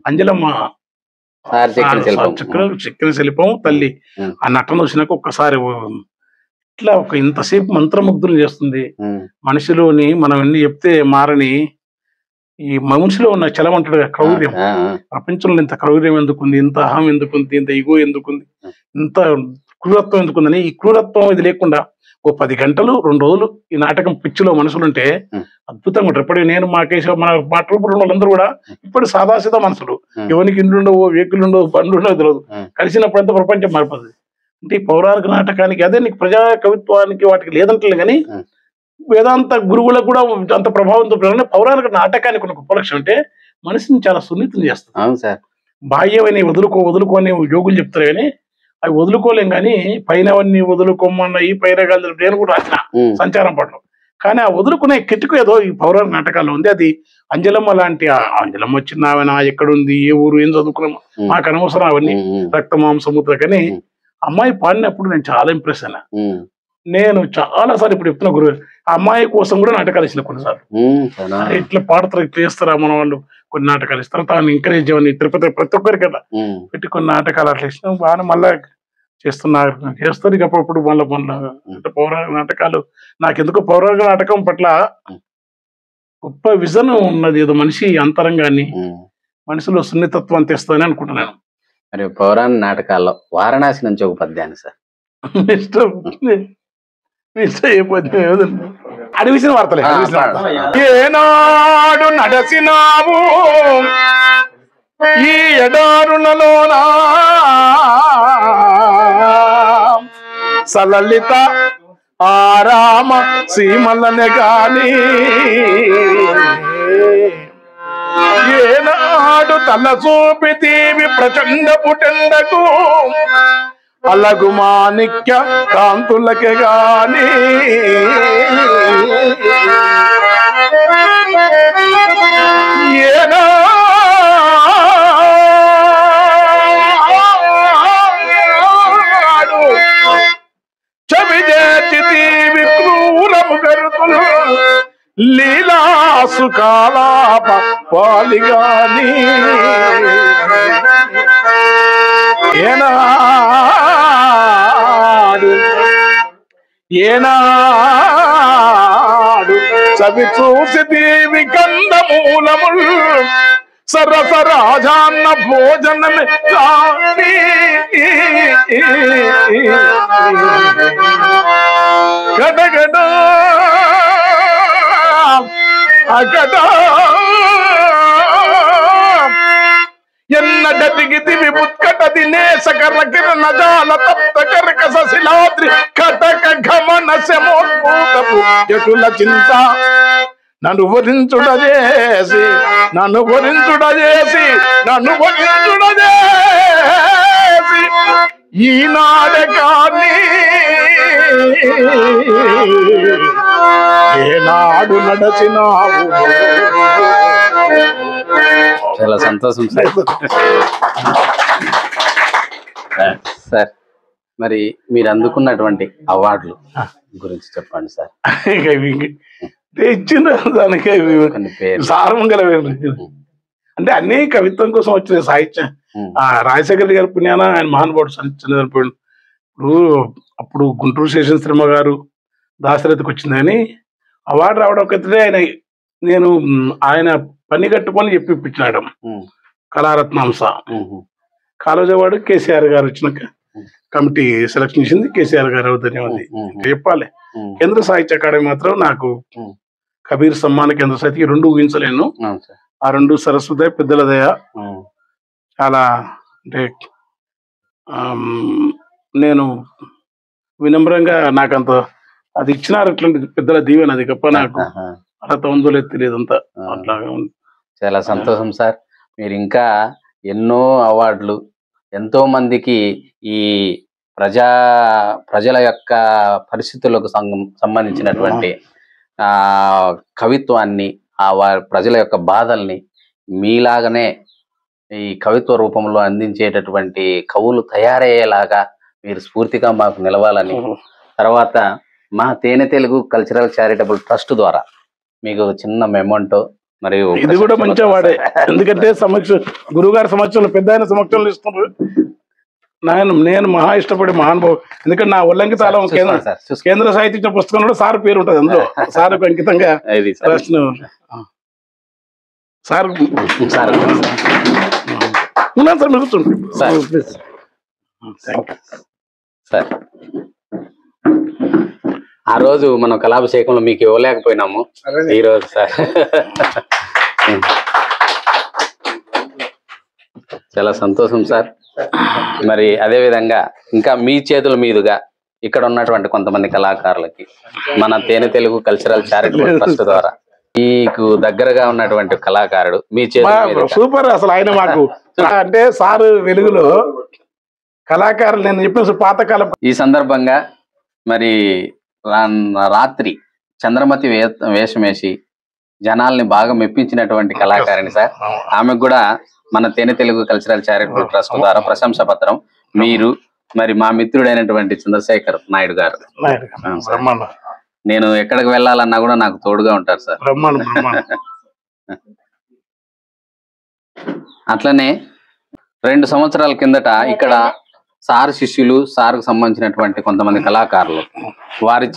అంజలమ్మ చక్కెర శిల్పం తల్లి ఆ నటన చూసినాక ఒక్కసారి ఇట్లా ఇంతసేపు మంత్రముగ్ధులు చేస్తుంది మనిషిలోని. మనం ఎన్ని చెప్తే మారని ఈ మనిషిలో ఉన్న చలమంటాడు క్రౌర్యం. ప్రపంచంలో ఇంత క్రౌర్యం ఎందుకుంది, ఇంత అహం ఎందుకుంది, ఇంత ఇగో ఎందుకుంది, ఇంత క్రూరత్వం ఎందుకుందని. ఈ క్రూరత్వం ఇది లేకుండా 10 గంటలు 2 రోజులు ఈ నాటకం పిచ్చిలో మనుషులుంటే అద్భుతంగా ఉంటారు. ఇప్పుడు నేను మా ట్రూప్ వాళ్ళందరూ కూడా ఇప్పుడు సాదాసీదా మనుషులు. ఎవరికి ఇండ్లు ఉండవు, వెహికల్ ఉండవు, బండ్లు ఉండవు తెలియదు. కలిసినప్పుడు అంతా ప్రపంచం మారిపోతుంది. అంటే ఈ పౌరాణిక నాటకానికి అదే నీకు ప్రజా కవిత్వానికి వాటికి లేదంటలే. కానీ వేదాంత గురువులకు కూడా అంత ప్రభావంతో పౌరాణిక నాటకానికి ఉన్న గొప్ప లక్ష్యం అంటే మనిషిని చాలా సున్నితం చేస్తుంది. బాహ్యమని వదులుకోని యోగులు చెప్తారు కానీ అవి వదులుకోలేం. కానీ పైనవన్నీ వదులుకోమన్న ఈ పైరగాలు నేను కూడా రాసిన సంచారం పడడం. కానీ ఆ వదులుకునే కిటుకు ఏదో ఈ పౌరాణిక నాటకాల్లో ఉంది. అది అంజలమ్మ లాంటి అంజలమ్మ వచ్చిన ఆమె ఎక్కడుంది, ఏ ఊరు, ఏం చదువుకున్నాము మాకు అనవసరం అవన్నీ రక్తమాంసముద్ర. కానీ అమ్మాయి పాడినప్పుడు నేను చాలా ఇంప్రెస్ అయినా. నేను చాలా సార్లు ఇప్పుడు చెప్తున్నా గురువు ఆ అమ్మాయి కోసం కూడా నాటకాలు ఇచ్చిన కొన్నిసార్లు. ఇట్లా పాడతారు, ఇట్లా చేస్తారా మన వాళ్ళు, కొన్ని నాటకాలు ఇస్తారు. తాను ఎంకరేజ్ చేయని తిరుపతి ప్రతి ఒక్కరికి అట్లా పెట్టి కొన్ని నాటకాలు అట్లా ఇచ్చినాం. బాగా మళ్ళా చేస్తారు. ఇక అప్పుడు మళ్ళీ పౌరాణిక నాటకాలు నాకెందుకో పౌరాణిక నాటకం పట్ల గొప్ప విజన్ ఉన్నది. ఏదో మనిషి అంతరంగాన్ని మనిషిలో సున్నితత్వం తెస్తుందని అనుకుంటున్నాను. మరి పౌరాణిక నాటకాల్లో వారణాసి నుంచి ఒక పద్యాన్ని సార్ అడివిసిన వార్తలే ఏనాడు నడసినావు ఈ ఎడారులలోనా సలలిత ఆరామ సీమలనే గాని ఏనాడు తల చూపితీవి ప్రచండ పుటెండకు అలగు మాణిక్య కాంతులకే గాని ఏనాడు చవిదేచితీవి క్రూరము గరుతులు లీలాసు కాలాప పాలిగాని ఏనాడు చవి చూసి దీవి కందమూలముల్ సరస రాజాన్న భోజనమే కాని గడగడ అగడ ఎన్నడదిగితివి ఉత్కట దినేశకర కిరణ జాల తప్త కరకస శిలాద్రి కటక గమన శమోద్భూతపు ఎటుల చింత నన్ను వరించుడజేసి నన్ను వరించుడజేసి నన్ను వరించుడజేసి ఈనాడే కానీ ఏనాడు నడచినావు. చాలా సంతోషం సార్. సార్ మరి మీరు అందుకున్నటువంటి అవార్డులు గురించి చెప్పండి సార్. ఇచ్చిన దానికి అంటే అన్ని కవిత్వం కోసం వచ్చిన సాహిత్యం. రాజశేఖర్ గారి పుణ్యాన ఆయన మహానుభావుడు చనిపోయాడు. ఇప్పుడు అప్పుడు గుంటూరు శేషన్ శ్రీమ గారు దాశరథికి వచ్చిందని అవార్డు రావడం ఒకటే ఆయన పని కట్టుకొని చెప్పిపించినాడు. కళారత్నాంశ కాలేజ్ అవార్డు కేసీఆర్ గారు వచ్చినాక కమిటీ సెలక్షన్ చేసింది కేసీఆర్ గారు ధన్యవాది చెప్పాలి. కేంద్ర సాహిత్య అకాడమీ మాత్రం నాకు కబీర్ సమ్మాన్ కేంద్ర సాహిత్య ఈ రెండు ఊహించలేను. ఆ రెండు సరస్వతి పెద్దల దయ చాలా అంటే నేను వినమ్రంగా నాకంత అది ఇచ్చినారు అట్లాంటి పెద్దల దీవెన. అది గొప్ప నాకు అర్హత ఉందో లేదు తెలియదు అంతా అట్లాగా ఉంది. చాలా సంతోషం సార్. మీరు ఇంకా ఎన్నో అవార్డులు ఎంతో మందికి ఈ ప్రజల యొక్క పరిస్థితులకు సంబంధించినటువంటి కవిత్వాన్ని ప్రజల యొక్క బాధల్ని మీలాగనే ఈ కవిత్వ రూపంలో అందించేటటువంటి కవులు తయారయ్యేలాగా మీరు స్ఫూర్తిగా మాకు నిలవాలని, తర్వాత మా తేనె తెలుగు కల్చరల్ చారిటబుల్ ట్రస్ట్ ద్వారా మీకు చిన్న మెమోంటో మరియు ఇది కూడా మంచిగా వాడే. ఎందుకంటే గురువు గారి సమక్షంలో పెద్ద ఆయన సమక్షంలో ఇస్తున్నారు. నేను మహా ఇష్టపడే మహానుభావు. ఎందుకంటే నా ఉల్లంఘి తాళం కేంద్ర సాహిత్య పుస్తకంలో సార్ పేరు ఉంటుంది. అందులో సార్ అంకితంగా రాసిన సార్ ఉన్నాను సార్. మీరు కూర్చోండి సార్. ఆ రోజు మనం కళాభిషేకంలో మీకు ఇవ్వలేకపోయినాము ఈ రోజు సార్. చాలా సంతోషం సార్. మరి అదే విధంగా ఇంకా మీ చేతుల మీదుగా ఇక్కడ ఉన్నటువంటి కొంతమంది కళాకారులకి మన తేనె తెలుగు కల్చరల్ చారిటబుల్ ట్రస్ట్ ద్వారా మీకు దగ్గరగా ఉన్నటువంటి కళాకారుడు మీ చేతుల సూపర్. అసలు ఆయన మాకు అంటే సారు వెలుగులో కళాకారులు నేను చెప్పిన పాతకాలం. ఈ సందర్భంగా మరి రాత్రి చంద్రమతి వేషం వేసి జనాల్ని బాగా మెప్పించినటువంటి కళాకారిణి సార్. ఆమెకు కూడా మన తేనె తెలుగు కల్చరల్ చారిటబుల్ ట్రస్ట్ ద్వారా ప్రశంసా పత్రం మీరు మరి మా మిత్రుడైనటువంటి చంద్రశేఖర్ నాయుడు గారు. నేను ఎక్కడికి వెళ్ళాలన్నా కూడా నాకు తోడుగా ఉంటారు సార్. అట్లనే 2 సంవత్సరాల కిందట ఇక్కడ సార్ శిష్యులు సార్కు సంబంధించినటువంటి కొంతమంది కళాకారులు వారి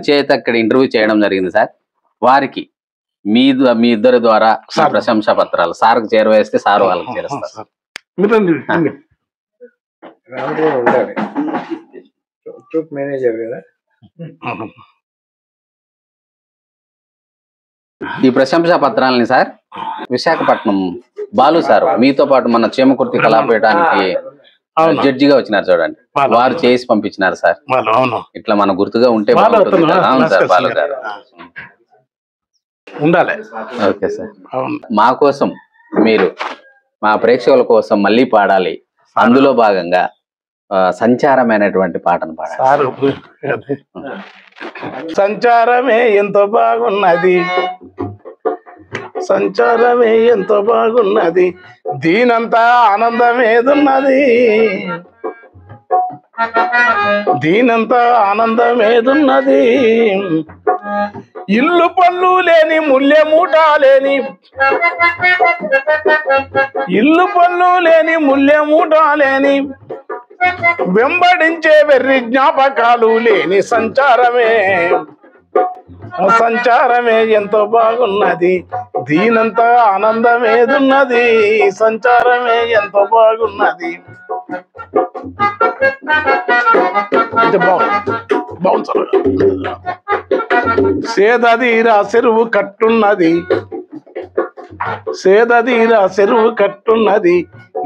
చేత ఇక్కడ ఇంటర్వ్యూ చేయడం జరిగింది సార్. వారికి మీ ఇద్దరి ద్వారా ప్రశంసా పత్రాలు సార్కు చేరవేస్తే సార్ వాళ్ళకి చేరుస్తారు. మేనేజర్ కదా ఈ ప్రశంసా పత్రాలని సార్ విశాఖపట్నం బాలు సార్ మీతో పాటు మన చీమకుర్తి కళాపీఠానికి జడ్జిగా వచ్చినారు చూడండి, వారు చేసి పంపించినారు సార్. ఇట్లా మన గుర్తుగా ఉంటే బాగుంటుంది. అవును సార్, బాలు గారు ఉండాలి. ఓకే సార్, మా కోసం మీరు మా ప్రేక్షకుల కోసం మళ్ళీ పాడాలి. అందులో భాగంగా సంచారమైనటువంటి పాటను పాడాలి. సంచారమే ఎంతో బాగున్నది, సంచారమే ఎంతో బాగున్నది, దీనంతా ఆనందమేదున్నది, దీనంతా ఆనందమేదున్నది, ఇల్లు పళ్ళు లేని ముల్లె మూట లేని, ఇల్లు పళ్ళు లేని ముల్లె మూట లేని, వెంబడించే వెర్రి జ్ఞాపకాలు లేని సంచారమే, సంచారమే ఎంతో బాగున్నది, దీనంతా ఆనందమేదున్నది, సంచారమే ఎంతో బాగున్నది. సేదీరా చెరువు కట్టున్నది, సేదీరా చెరువు కట్టున్నది,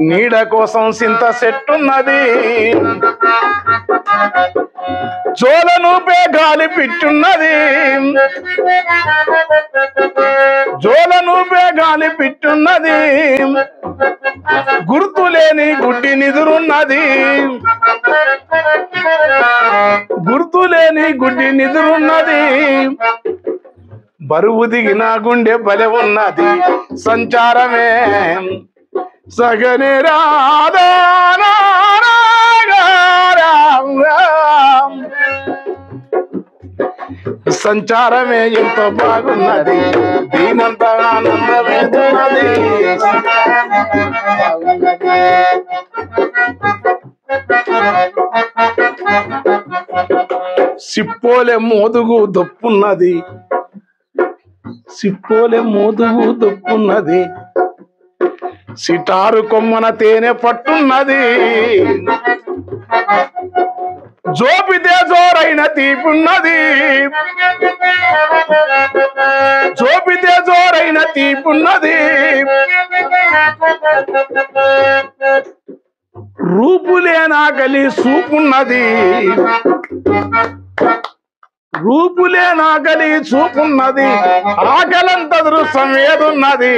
నీడ కోసం సింత చెట్టున్నది, జోలనూపే గాలి పిట్టున్నది, జోలనూపే గాలి పిట్టున్నది, గుర్తులేని గుడ్డి నిదురున్నది, గుర్తులేని గుడ్డి నిదురున్నది, బరువు దిగిన గుండె బలె ఉన్నది, సంచారమే సగనే రాధా సంచారమే ఎంతో బాగున్నది, దీనంతా ఆనందమేదున్నది. సిప్పోలే మోదుగు దొప్పున్నది, సిప్పోలే మోదుగు దొప్పున్నది, సిటారు కొమ్మన తేనె పట్టున్నది, జోపితే జోరైన తీపున్నది, జోపితే జోరైన తీపున్నది, రూపులేనాకలి సూపున్నది, రూపులేనాకలి చూపున్నది, ఆకలంత దృశ్యం ఏదున్నది,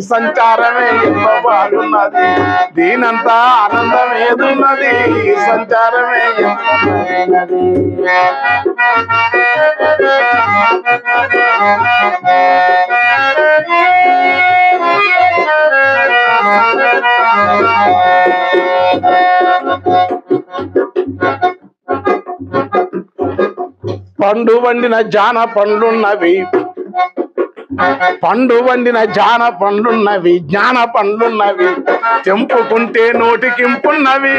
సంచారమే ఎంతో బాగున్నది, దీనంతా ఆనందం ఏదున్నది, సంచారమే పండు వండిన జాన పండ్లున్నవి, పండు వండిన జాన పండ్లున్నవి, జ్ఞాన పండ్లున్నవి, తెంపుకుంటే నోటికింపున్నవి,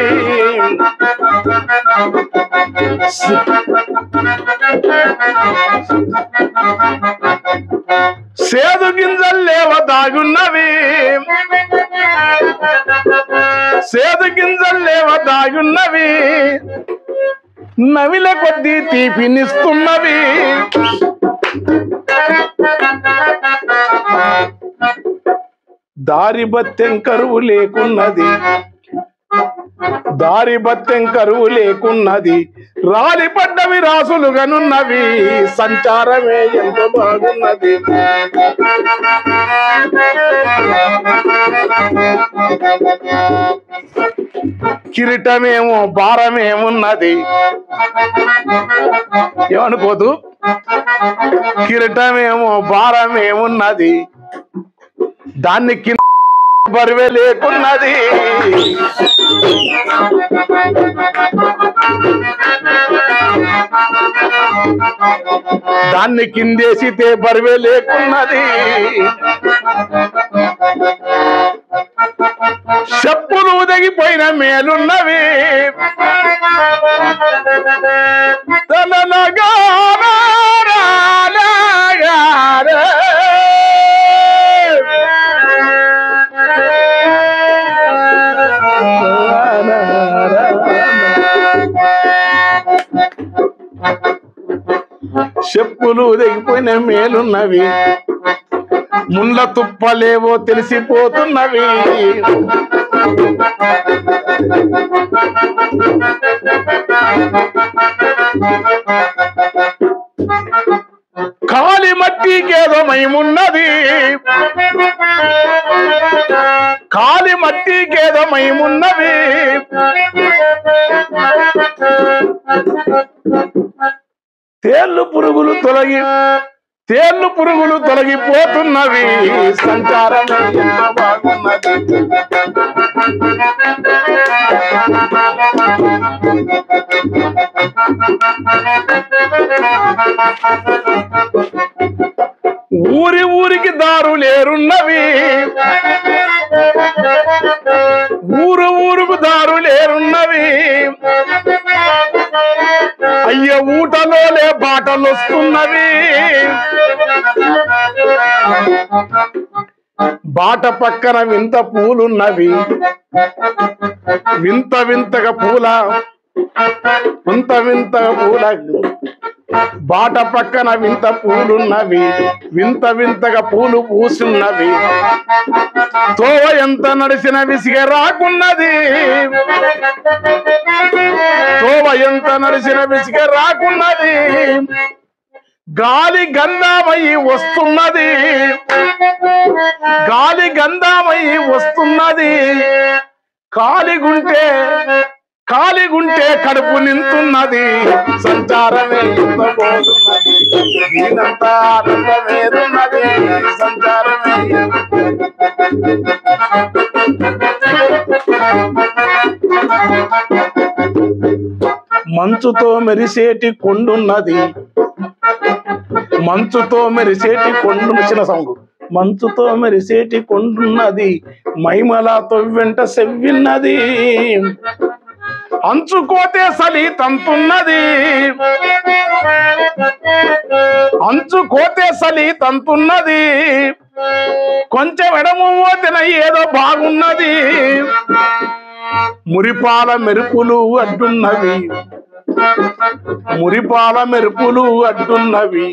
సేదు గింజల్లేవ దాగున్నవి, సేదు గింజల్లేవ దాగున్నవి, నవిల కొద్దీ తీపినిస్తున్నవి, దారి బత్తెం కరువు లేకున్నది, దారి బత్తెం కరువు లేకున్నది, రాలి పడ్డవి రాసులుగానున్నవి, సంచారమే ఎంతో బాగున్నది. కిరీటమేమో భారమేమున్నది, ఏమనుకోదు, కిరీటమేమో భారమేమున్నది, దాన్ని కింద బరువే లేకున్నది, దాన్ని కిందేసితే బరువే లేకున్నది, చెప్పులు ఉదగిపోయిన మేలున్నవి, చెప్పులు దిగిపోయిన మేలున్నవి, ముళ్ళ తుప్పలేవో తెలిసిపోతున్నవి. కాలి మట్టికేదో మయమున్నది, కాలి మట్టికేదో మయమున్నవి. తేళ్లు పురుగులు తొలగిపోతున్నవి. సంచారమే ఎంత బాగున్నది. ఊరికి దారులేరున్నవి, ఊరుకు దారులేరున్నవి. అయ్య ఊటలోనే బాటలొస్తున్నవి. బాట పక్కన వింత పూలున్నవి, వింత వింతగా పూల బాట పక్కన వింత పూలున్నవి, వింత వింతగా పూలు పూసున్నవి. తోవ ఎంత నడిచిన విసిగ రాకున్నది, తోవ ఎంత నడిచిన విసిగ రాకున్నది. గాలి గంధామయ్యి వస్తున్నది, గాలి గంధామయ్యి వస్తున్నది. కాలిగుంటే కడుపు నింతున్నది. సంచారమే ఎంత పోతున్నది, దీనంతా ఆనందమేదున్నది. సంచారమే మంచుతో మెరిసేటి కొండున్నది, మంచుతో మెరిసేటి కొండున్న సౌండ్. మంచుతో మెరిసేటి కొండున్నది, మైమలా తొవ్వెంట సెవ్విన్నది. అంచుకోతే సలి తంతున్నది, అంచుకోతే సలి తంతున్నది. కొంచెం ఎడము పోతిన ఏదో బాగున్నది. మురిపాల మెరుపులు అడ్డున్నవి, మురిపాల మెరుపులు అడ్డున్నవి.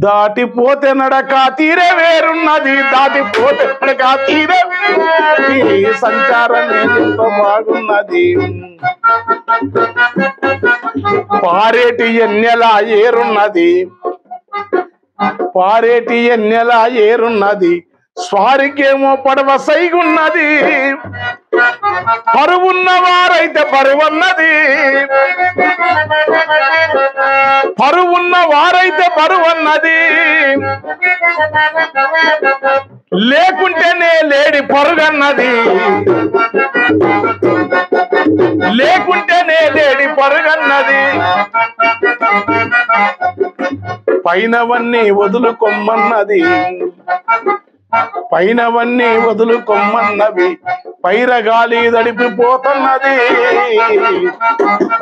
దాటిపోతే నడక తీరే వేరున్నది, దాటిపోతే నడక తీరే వేరున్నది. సంచారమే ఎంతో బాగున్నది. పారేటి ఎన్నెలా ఏరున్నది, పారేటి ఎన్నెలా ఏరున్నది. స్వారికేమో పడవ సైగున్నది, పరువున్న వారైతే పరువన్నది, పరువున్న వారైతే పరువన్నది. లేకుంటేనే లేడి పరుగన్నది, లేకుంటేనే లేడి పరుగన్నది. పైనవన్నీ వదులుకొమ్మన్నది, పైనవన్నీ వదులుకొమ్మన్నవి. పైరగాలి దడిపిపోతున్నది,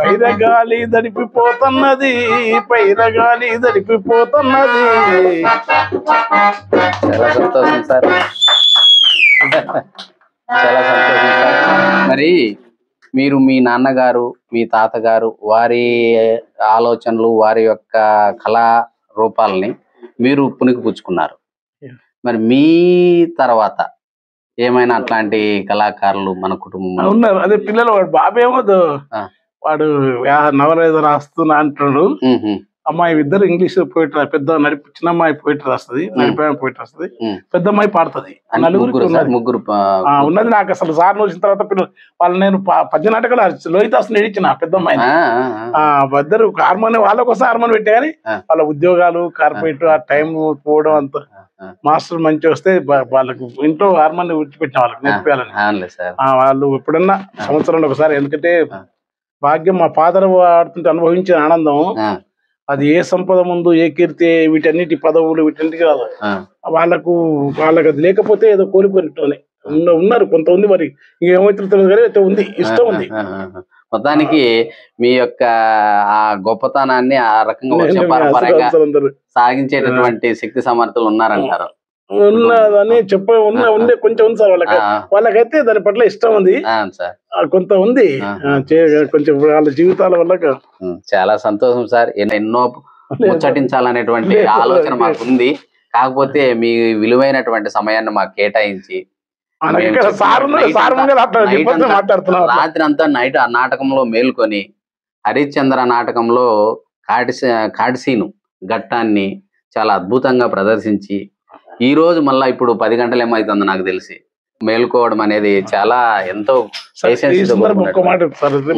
పైరగాలి దడిపిపోతున్నది, పైరగాలి దడిపిపోతున్నది. చాలా సంతోషం సార్, చాలా సంతోషం సార్. మరి మీరు మీ నాన్నగారు, మీ తాతగారు వారి ఆలోచనలు, వారి యొక్క కళా రూపాలని మీరు పుణికిపుచ్చుకున్నారు. మరి మీ తర్వాత ఏమైనా అట్లాంటి కళాకారులు మన కుటుంబం ఉన్నారు? అదే పిల్లలు, వాడు బాబేమో వాడు నవలేదో రాస్తున్నా అంటున్నాడు. అమ్మాయి ఇద్దరు ఇంగ్లీష్ పోయిటరీ, పెద్ద చిన్న అమ్మాయి పోయిటరీ రాస్తుంది, నడిపాయి పోయిటరీ రాస్తుంది, పెద్ద అమ్మాయి పాడుతుంది. ముగ్గురు ఉన్నది. నాకు అసలు సార్ వచ్చిన తర్వాత పిల్లలు వాళ్ళు నేను పద్య నాటకాలు లోహితాసుని నడిచిన పెద్ద అమ్మాయిని. ఇద్దరు హార్మోని వాళ్ళకోసం హార్మోని పెట్టే కానీ వాళ్ళ ఉద్యోగాలు కార్పొరేట్ ఆ టైం పోవడం అంత. మాస్టర్ మంచి వస్తే వాళ్ళకు ఇంట్లో హార్మోని విడిచిపెట్టిన వాళ్ళకి నేర్పేయాలని. వాళ్ళు ఎప్పుడన్నా సంవత్సరంలో ఒకసారి, ఎందుకంటే భాగ్యం మా ఫాదర్ ఆడుతుంటే అనుభవించిన ఆనందం అది ఏ సంపద ముందు, ఏ కీర్తి, వీటన్నిటి పదవులు వీటన్నిటికి రాదు. వాళ్ళకు అది లేకపోతే ఏదో కోల్పోయినట్టునే ఉన్నారు కొంతమంది. మరి ఇంకేమైతే తెలియదు కానీ అయితే ఉంది, ఇష్టం ఉంది. మొత్తానికి మీ యొక్క ఆ గొప్పతనాన్ని ఆ రకంగా పరంపరగా సాగించేటటువంటి శక్తి సమర్థులు ఉన్నారంటారు. ఉన్నదని ఉండే కొంచెం ఉంది సార్ వాళ్ళకి. వాళ్ళకైతే దాని పట్ల ఇష్టం ఉంది, కొంత ఉంది కొంచెం వాళ్ళ జీవితాల వల్ల. చాలా సంతోషం సార్, ఎన్నో ముచ్చటించాలనేటువంటి ఆలోచన మాకు ఉంది. కాకపోతే మీ విలువైనటువంటి సమయాన్ని మాకు కేటాయించి రాత్రి అంతా నైట్ ఆ నాటకంలో మేల్కొని హరిశ్చంద్ర నాటకంలో కాడిసీను ఘట్టాన్ని చాలా అద్భుతంగా ప్రదర్శించి ఈ రోజు మళ్ళా ఇప్పుడు 10 గంటలు ఏమైతుందో నాకు తెలిసి మేల్కోవడం అనేది చాలా ఎంతో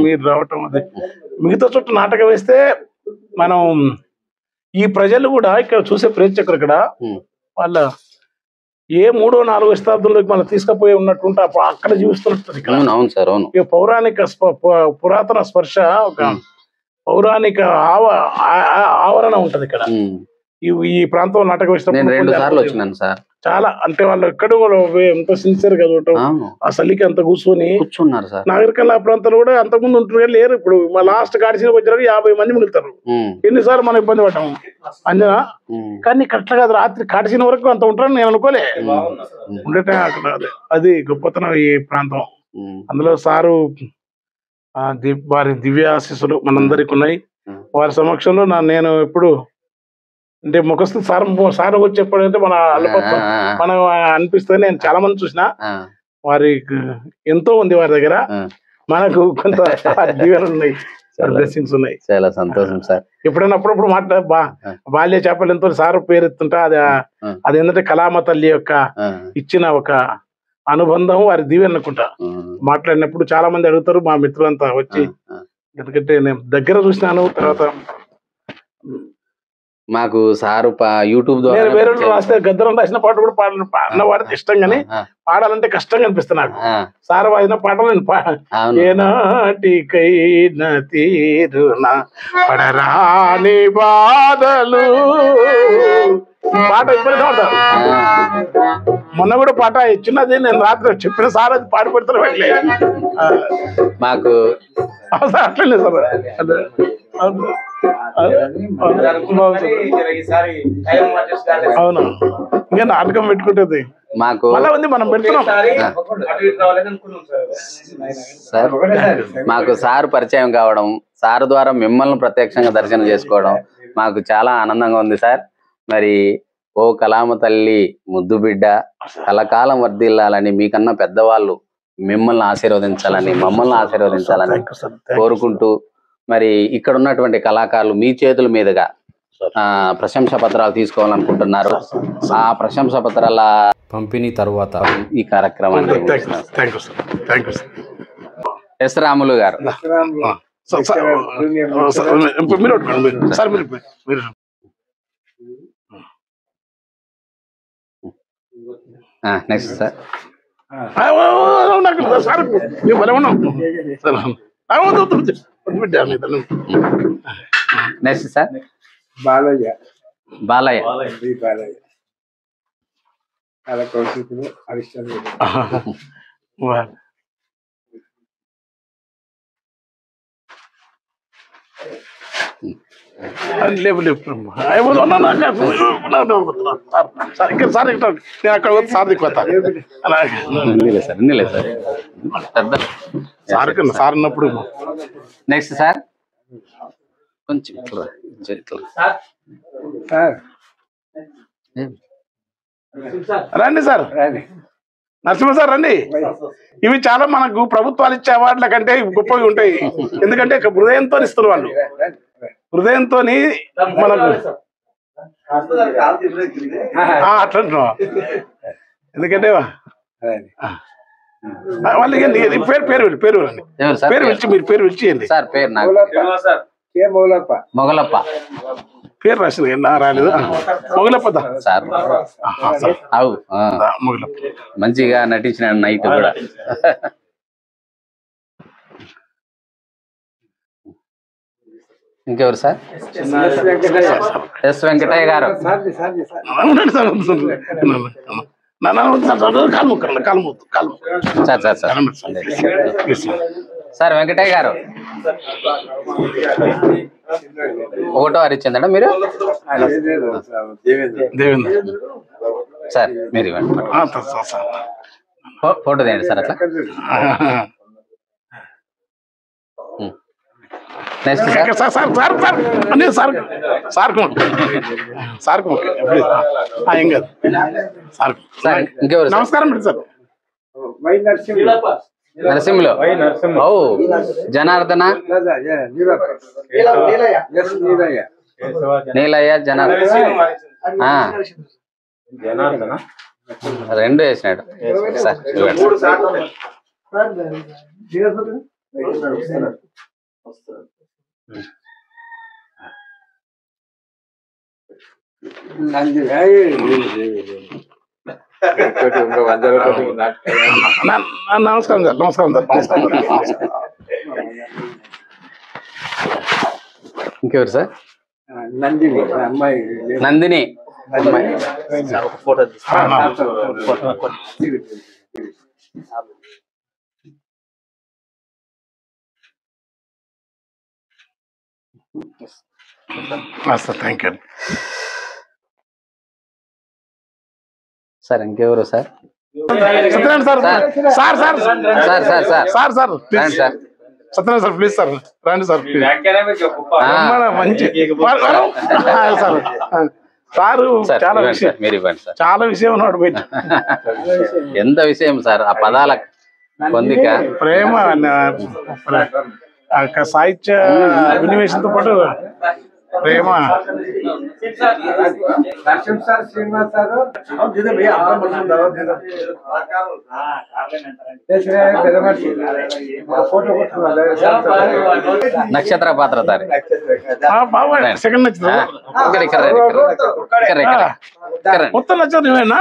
మీరు రావటం. అదే మిగతా చుట్టూ నాటకం వేస్తే మనం ఈ ప్రజలు కూడా ఇక్కడ చూసే ప్రేక్షకులు ఇక్కడ వాళ్ళ ఏ 3వ 4వ శతాబ్దంలోకి మనం తీసుకుపోయి ఉన్నట్టుంటే అక్కడ జీవిస్తున్నట్టు ఇక్కడ. అవును సార్, అవును. ఇక పౌరాణిక పురాతన స్పర్శ, ఒక పౌరాణిక ఆవరణ ఉంటది ఇక్కడ. ఈ ప్రాంతంలో నాటకం వేసినప్పుడు 2 సార్లు వచ్చినాను సార్. చాలా అంటే వాళ్ళు ఎక్కడ ఎంతో సిన్సియర్ గా చూడటం, ఆ చలికి అంత కూర్చున్నారు సార్. నాగరికల్ ఆ ప్రాంతాలు కూడా అంతకుముందు ఉంటున్నారు, లేరు. ఇప్పుడు మా లాస్ట్ గాడిసిన వచ్చారు 50 మంది మిగులుతారు. ఎన్నిసార్లు మనం ఇబ్బంది పడ్డాము అంజనా. కానీ అట్లా కాదు, రాత్రి కాడిసిన వరకు అంత ఉంటారని నేను అనుకోలే. ఉండటం అక్కడ అది గొప్పతనం ఈ ప్రాంతం. అందులో సారు వారి దివ్య ఆశీస్సులు మనందరికి ఉన్నాయి. వారి సమక్షంలో నేను ఎప్పుడు అంటే ముఖస్థు సార్ వచ్చి చెప్పాడంటే మనం అనిపిస్తుంది. నేను చాలా మంది చూసిన, వారికి ఎంతో ఉంది వారి దగ్గర, మనకు కొంత దీవెనలు ఉన్నాయి, బ్లెస్సింగ్స్ ఉన్నాయి. చాలా సంతోషం సార్. ఎప్పుడైనా అప్పుడప్పుడు బాల్య చేపలు ఎంతో సార్ పేరెత్తుంటా, అది ఏంటంటే కళామ తల్లి యొక్క ఇచ్చిన ఒక అనుబంధం, వారి దీవెన అనుకుంటా. మాట్లాడినప్పుడు చాలా మంది అడుగుతారు మా మిత్రులంతా వచ్చి, ఎందుకంటే నేను దగ్గర చూసినాను. తర్వాత మాకు సారు యూట్యూబ్ ద్వారా వేరే రాస్తే గద్దరం రాసిన పాట కూడా పాడిన వాడితే ఇష్టం, కానీ పాడాలంటే కష్టంగా అనిపిస్తుంది నాకు. సారు వాడిన పాటలు ఏనాటికైనా తీరునా పడరాని బాధలు పాట ఇప్పుడే ఉంటారు. మొన్న కూడా పాట ఇచ్చినది నేను రాత్రి చెప్పిన సార్ అది పాడి పెడతారు వెళ్ళి మాకు అట్లనే సార్. అవును, ఇంకా నాటకం పెట్టుకుంటుంది మాకు ఉంది, మనం పెడుతున్నాం సార్. మాకు సార్ పరిచయం కావడం, సార్ ద్వారా మిమ్మల్ని ప్రత్యక్షంగా దర్శనం చేసుకోవడం మాకు చాలా ఆనందంగా ఉంది సార్. మరి ఓ కళామ తల్లి ముద్దు బిడ్డ కలకాలం వర్ధిల్లాలని, మీకన్నా పెద్దవాళ్ళు మిమ్మల్ని ఆశీర్వదించాలని, మమ్మల్ని ఆశీర్వదించాలని కోరుకుంటూ, మరి ఇక్కడ ఉన్నటువంటి కళాకారులు మీ చేతుల మీదుగా ప్రశంసా పత్రాలు తీసుకోవాలనుకుంటున్నారు. ఆ ప్రశంసా పత్రాల పంపిణీ తర్వాత ఈ కార్యక్రమాన్ని ఎస్ రాములు గారు next sir. Next sir Balayya లేవు లేవు సార్ నేను అక్కడ సార్ దిక్కుతా సార్ సార్ ఉన్నప్పుడు. నెక్స్ట్ సార్ కొంచెం రండి సార్, నరసింహ సార్ రండి. ఇవి చాలా మనకు ప్రభుత్వాలు ఇచ్చే అవార్డుల కంటే గొప్పవి ఉంటాయి, ఎందుకంటే హృదయంతో ఇస్తారు వాళ్ళు, హృదయంతో మనకు అట్లా. ఎందుకంటే వాళ్ళకి పేరు రండి, పేరు పిలిచి మీరు పేరు పిలిచియండి సార్. పేరు నాకు మొగలప్ప పేరు రాసింది రాలేదు. మొగలప్ప సార్. మంచిగా నటించిన నైట్ కూడా. ఇంకెవరు సార్? ఎస్ వెంకటయ్య గారు. Sir sir sir sir Venkataiah గారు 1వ హరిశ్చంద్ర మీరు? సార్ మీరు ఇవ్వండి ఫోటో తీయండి సార్ అట్లా next sir sir sir sir అన్నీ సార్ సార్ సార్ ఏం కాదు సార్ సార్ ఇంకెవరు నమస్కారం సార్ నరసింహులు ఓ జనార్దన నీలయ్య జనార్దన రెండు వేసినాడు సార్ నమస్కారం సార్ నమస్కారం సార్ ఇంకెవరు సార్ నందిని అమ్మాయి Nandini photo sir thank you sir ఇంకెవరు sir Satyanarayana sir sir sir sir sir sir sir sir please sir Satyanarayana sir please sir రండి సార్ ప్లీజ్ మంచి సార్ సారు చాలా విషయం మీరు ఇవ్వండి సార్ చాలా విషయం ఉన్నాడు బయట ఎంత విషయం సార్ ఆ పదాల పొందిక ప్రేమ సాహిత్య వినివేశంతో పాటు ప్రేమ సార్ శ్రీనివాస్ సార్ ఫోటో నక్షత్ర పాత్ర తారి బాబా సెకండ్ నచ్చింది ఇక్కడ మొత్తం నచ్చదు నువ్వేనా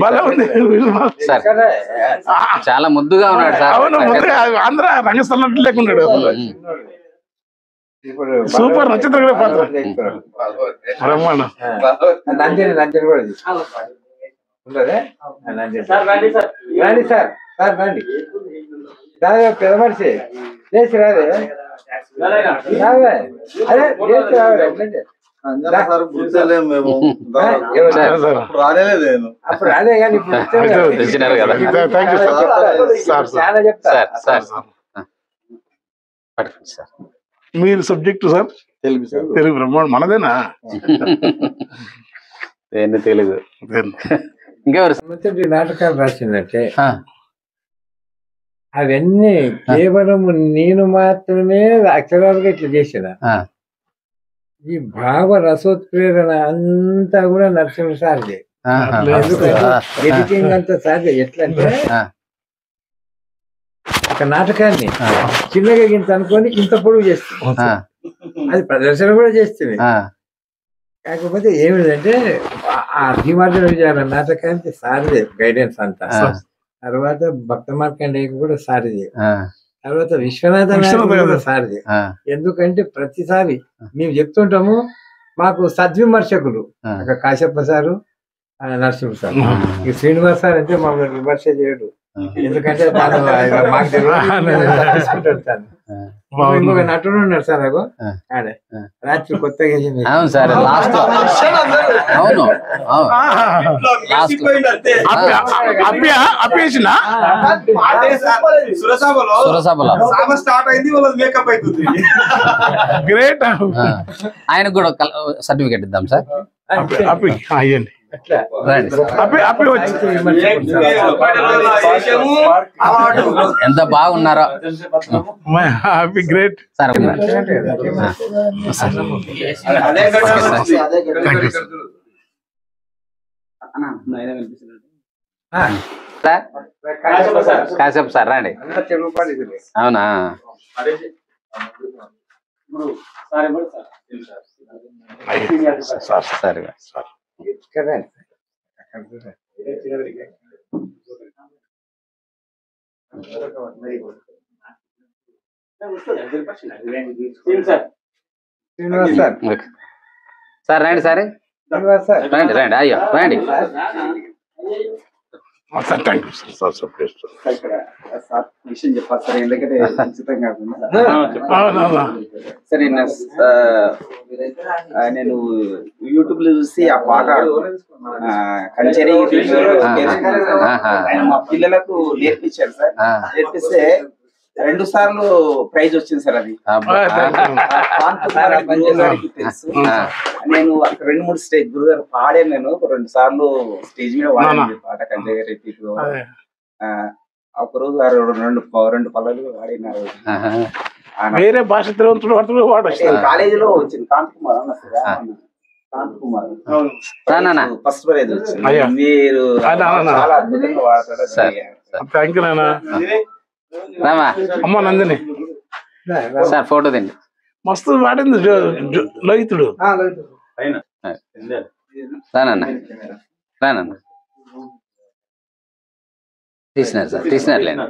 బాగా ఉంది సార్ చాలా ముద్దుగా ఉన్నాడు సార్ అవును ఆంధ్ర రంగస్థలం లేకున్నాడు సూపర్ నక్షత్ర పాత్ర బ్రహ్మాండం నందిని కూడా రండి సార్ సార్ రండి రాదే పెద్ద మనిషి చేసి రాదే అదే చేసి రావాలి అప్పుడు అదే కానీ తెచ్చినారు కదా చాలా చెప్తా సార్ సార్ మీరు సబ్జెక్టు సార్ తెలుగు బ్రహ్మాండం మనదేనా తెలుగు ఇంకెవరు నాటకాలు రాసిందంటే అవన్నీ కేవలం నేను మాత్రమే అక్షరాలుగా ఇట్లా చేసిన ఈ భావ రసోత్ప్రేరణ అంతా కూడా నరసింహ సార్దే ఎడిటింగ్ అంతా సార్దే ఎట్లా అంటే ఒక నాటకాన్ని చిన్నగా ఇంత అనుకొని ఇంత పొడుగు చేస్తుంది అది ప్రదర్శన కూడా చేస్తుంది కాకపోతే ఏమిటంటే ఆ ధీమార్జన విజయాల నాటకానికి సారిదే గైడెన్స్ అంతా తర్వాత భక్త మార్కండేయకు కూడా సారిదే తర్వాత విశ్వనాథ కూడా సారిదే ఎందుకంటే ప్రతిసారి మేము చెప్తుంటాము మాకు సద్విమర్శకులు కాశ్యప సారు నరసింహ సార్ ఈ శ్రీనివాస్ సార్ అంటే మమ్మల్ని విమర్శ చేయడు ఎందుకంటే మాకు ఇంకొక నటుడు ఉన్నాడు సార్ నాకు ఆడే రాత్రి కొత్తగా అవును సార్ లాస్ట్ అవును స్టార్ట్ అయింది మేకప్ అవుతుంది గ్రేట్ ఆయనకు కూడా సర్టిఫికేట్ ఇద్దాం సార్ అయ్యండి ఎంత బాగున్నారో గ్రేట్ సార్ కాసేపు సార్ రండి అవునా సరే సార్ రండి సరే రండి రండి అయ్యో రండి విషయం చెప్పాలి సార్ ఎందుకంటే ఖచ్చితంగా సరే నేను యూట్యూబ్ లో చూసి ఆ పాట కంచెరి ఆయన మా పిల్లలకు నేర్పించారు సార్. నేర్పిస్తే 2 సార్లు ప్రైజ్ వచ్చింది సార్. అది తెలుసు. నేను 2-3 స్టేజ్ గురుగారు పాడాను. నేను 2 సార్లు స్టేజ్ మీద వాడాను పాట కంచెరి. ఒక రోజు 2 పల్లెలు వాడినారు. వేరే భాష కాలేజీలో వచ్చింది కాంత్ కుమార్ ఫస్ట్ ప్రైజ్ వచ్చింది. మీరు చాలా అద్భుతంగా వాడతారు. థ్యాంక్ యూ నాన్న. అమ్మ నందిని సార్ ఫోటో తిండి మస్తు వాడింది లోహితుడు. రానన్న రానన్న తీసినారు సార్ తీసినారులేండి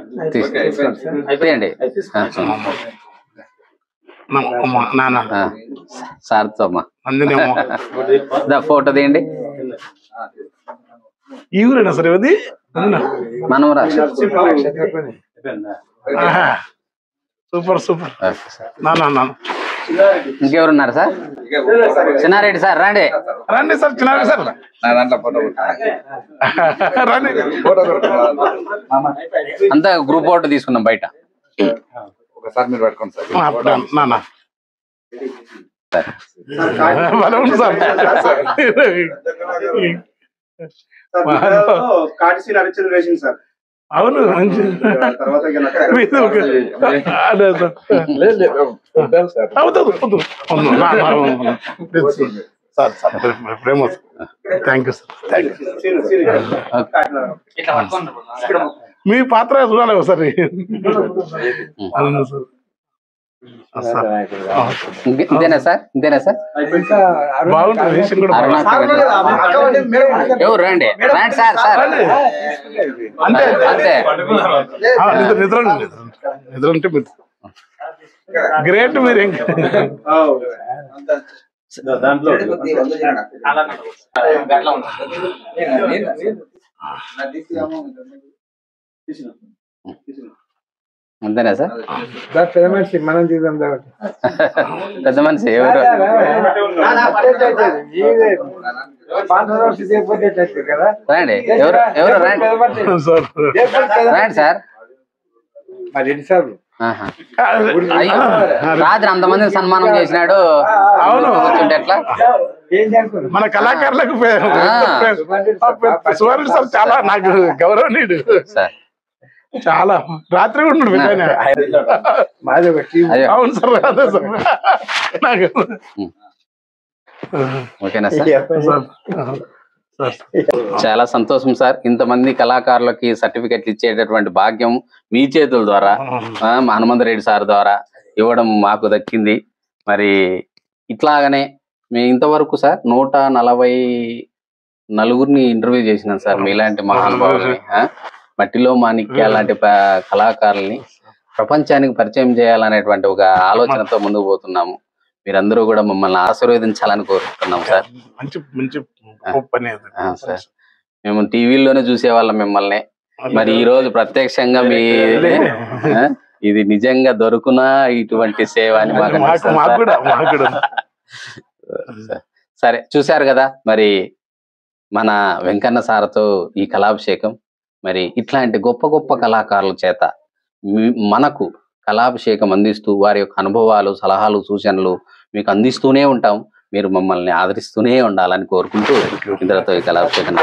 తీయండి నాన్న సార్తో అమ్మా నందిని ఫోటో తీయండి. ఈ ఊరేనా సరే అది మనవరా సూపర్ సూపర్ నాన్న. ఇంకెవరున్నారు సార్? చిన్నారెడ్డి సార్ రండి రండి సార్. చిన్నారెడ్డి సార్ రండి. అంతా గ్రూప్ ఫోటో తీసుకున్నాం బయట. ఒకసారి మీరు పట్టుకోండి సార్. నాన్న సార్ అవును ప్రేమ. Thank you sir. మీ పాత్ర చూడాలి ఒకసారి. అవును సార్. ఇంతేనా సార్? ఇంతేనా సార్? బాగుంటుంది. ఎవరు రండి రండి సార్. సార్ అంతే అంతే నిద్ర ఉంటే గ్రేట్. మీరు దాంట్లో అంతేనా సార్? పెద్ద మనిషి మనం చూద్దాం. పెద్ద మనిషి ఎవరు? రండి ఎవరు ఎవరు రండి రండి సార్. రాత్రి అంతమందిని సన్మానం చేసినాడు. అవును కూర్చుంటే ఎట్లా? మన కళాకారులకు సువర్ణ సార్ చాలా నాకు గౌరవనీయుడు సార్. చాలా రాత్రి కూడా ఉన్నాడు. అవును సార్. అదే సార్ నాకు ఓకేనా సార్? చాలా సంతోషం సార్. ఇంతమంది కళాకారులకి సర్టిఫికెట్లు ఇచ్చేటటువంటి భాగ్యం మీ చేతుల ద్వారా హనుమంతరెడ్డి సార్ ద్వారా ఇవ్వడం మాకు దక్కింది. మరి ఇట్లాగనే మేము ఇంతవరకు సార్ 144 ఇంటర్వ్యూ చేసినాం సార్. మీలాంటి మహానుభావుల్ని, మట్టిలో మాణిక్య లాంటి కళాకారుల్ని ప్రపంచానికి పరిచయం చేయాలనేటువంటి ఒక ఆలోచనతో ముందుకు పోతున్నాము. మీరందరూ కూడా మమ్మల్ని ఆశీర్వదించాలని కోరుకుంటున్నాం సార్. సార్ మేము టీవీలోనే చూసేవాళ్ళం మిమ్మల్ని. మరి ఈ రోజు ప్రత్యక్షంగా మీ ఇది నిజంగా దొరుకునా ఇటువంటి సేవ అని సరే చూశారు కదా. మరి మన వెంకన్న సార్తో ఈ కళాభిషేకం. మరి ఇట్లాంటి గొప్ప గొప్ప కళాకారుల చేత మనకు కళాభిషేకం అందిస్తూ వారి యొక్క అనుభవాలు, సలహాలు, సూచనలు మీకు అందిస్తూనే ఉంటాం. మీరు మమ్మల్ని ఆదరిస్తూనే ఉండాలని కోరుకుంటూ ఇంతటితో ఈ కళాభిషేకం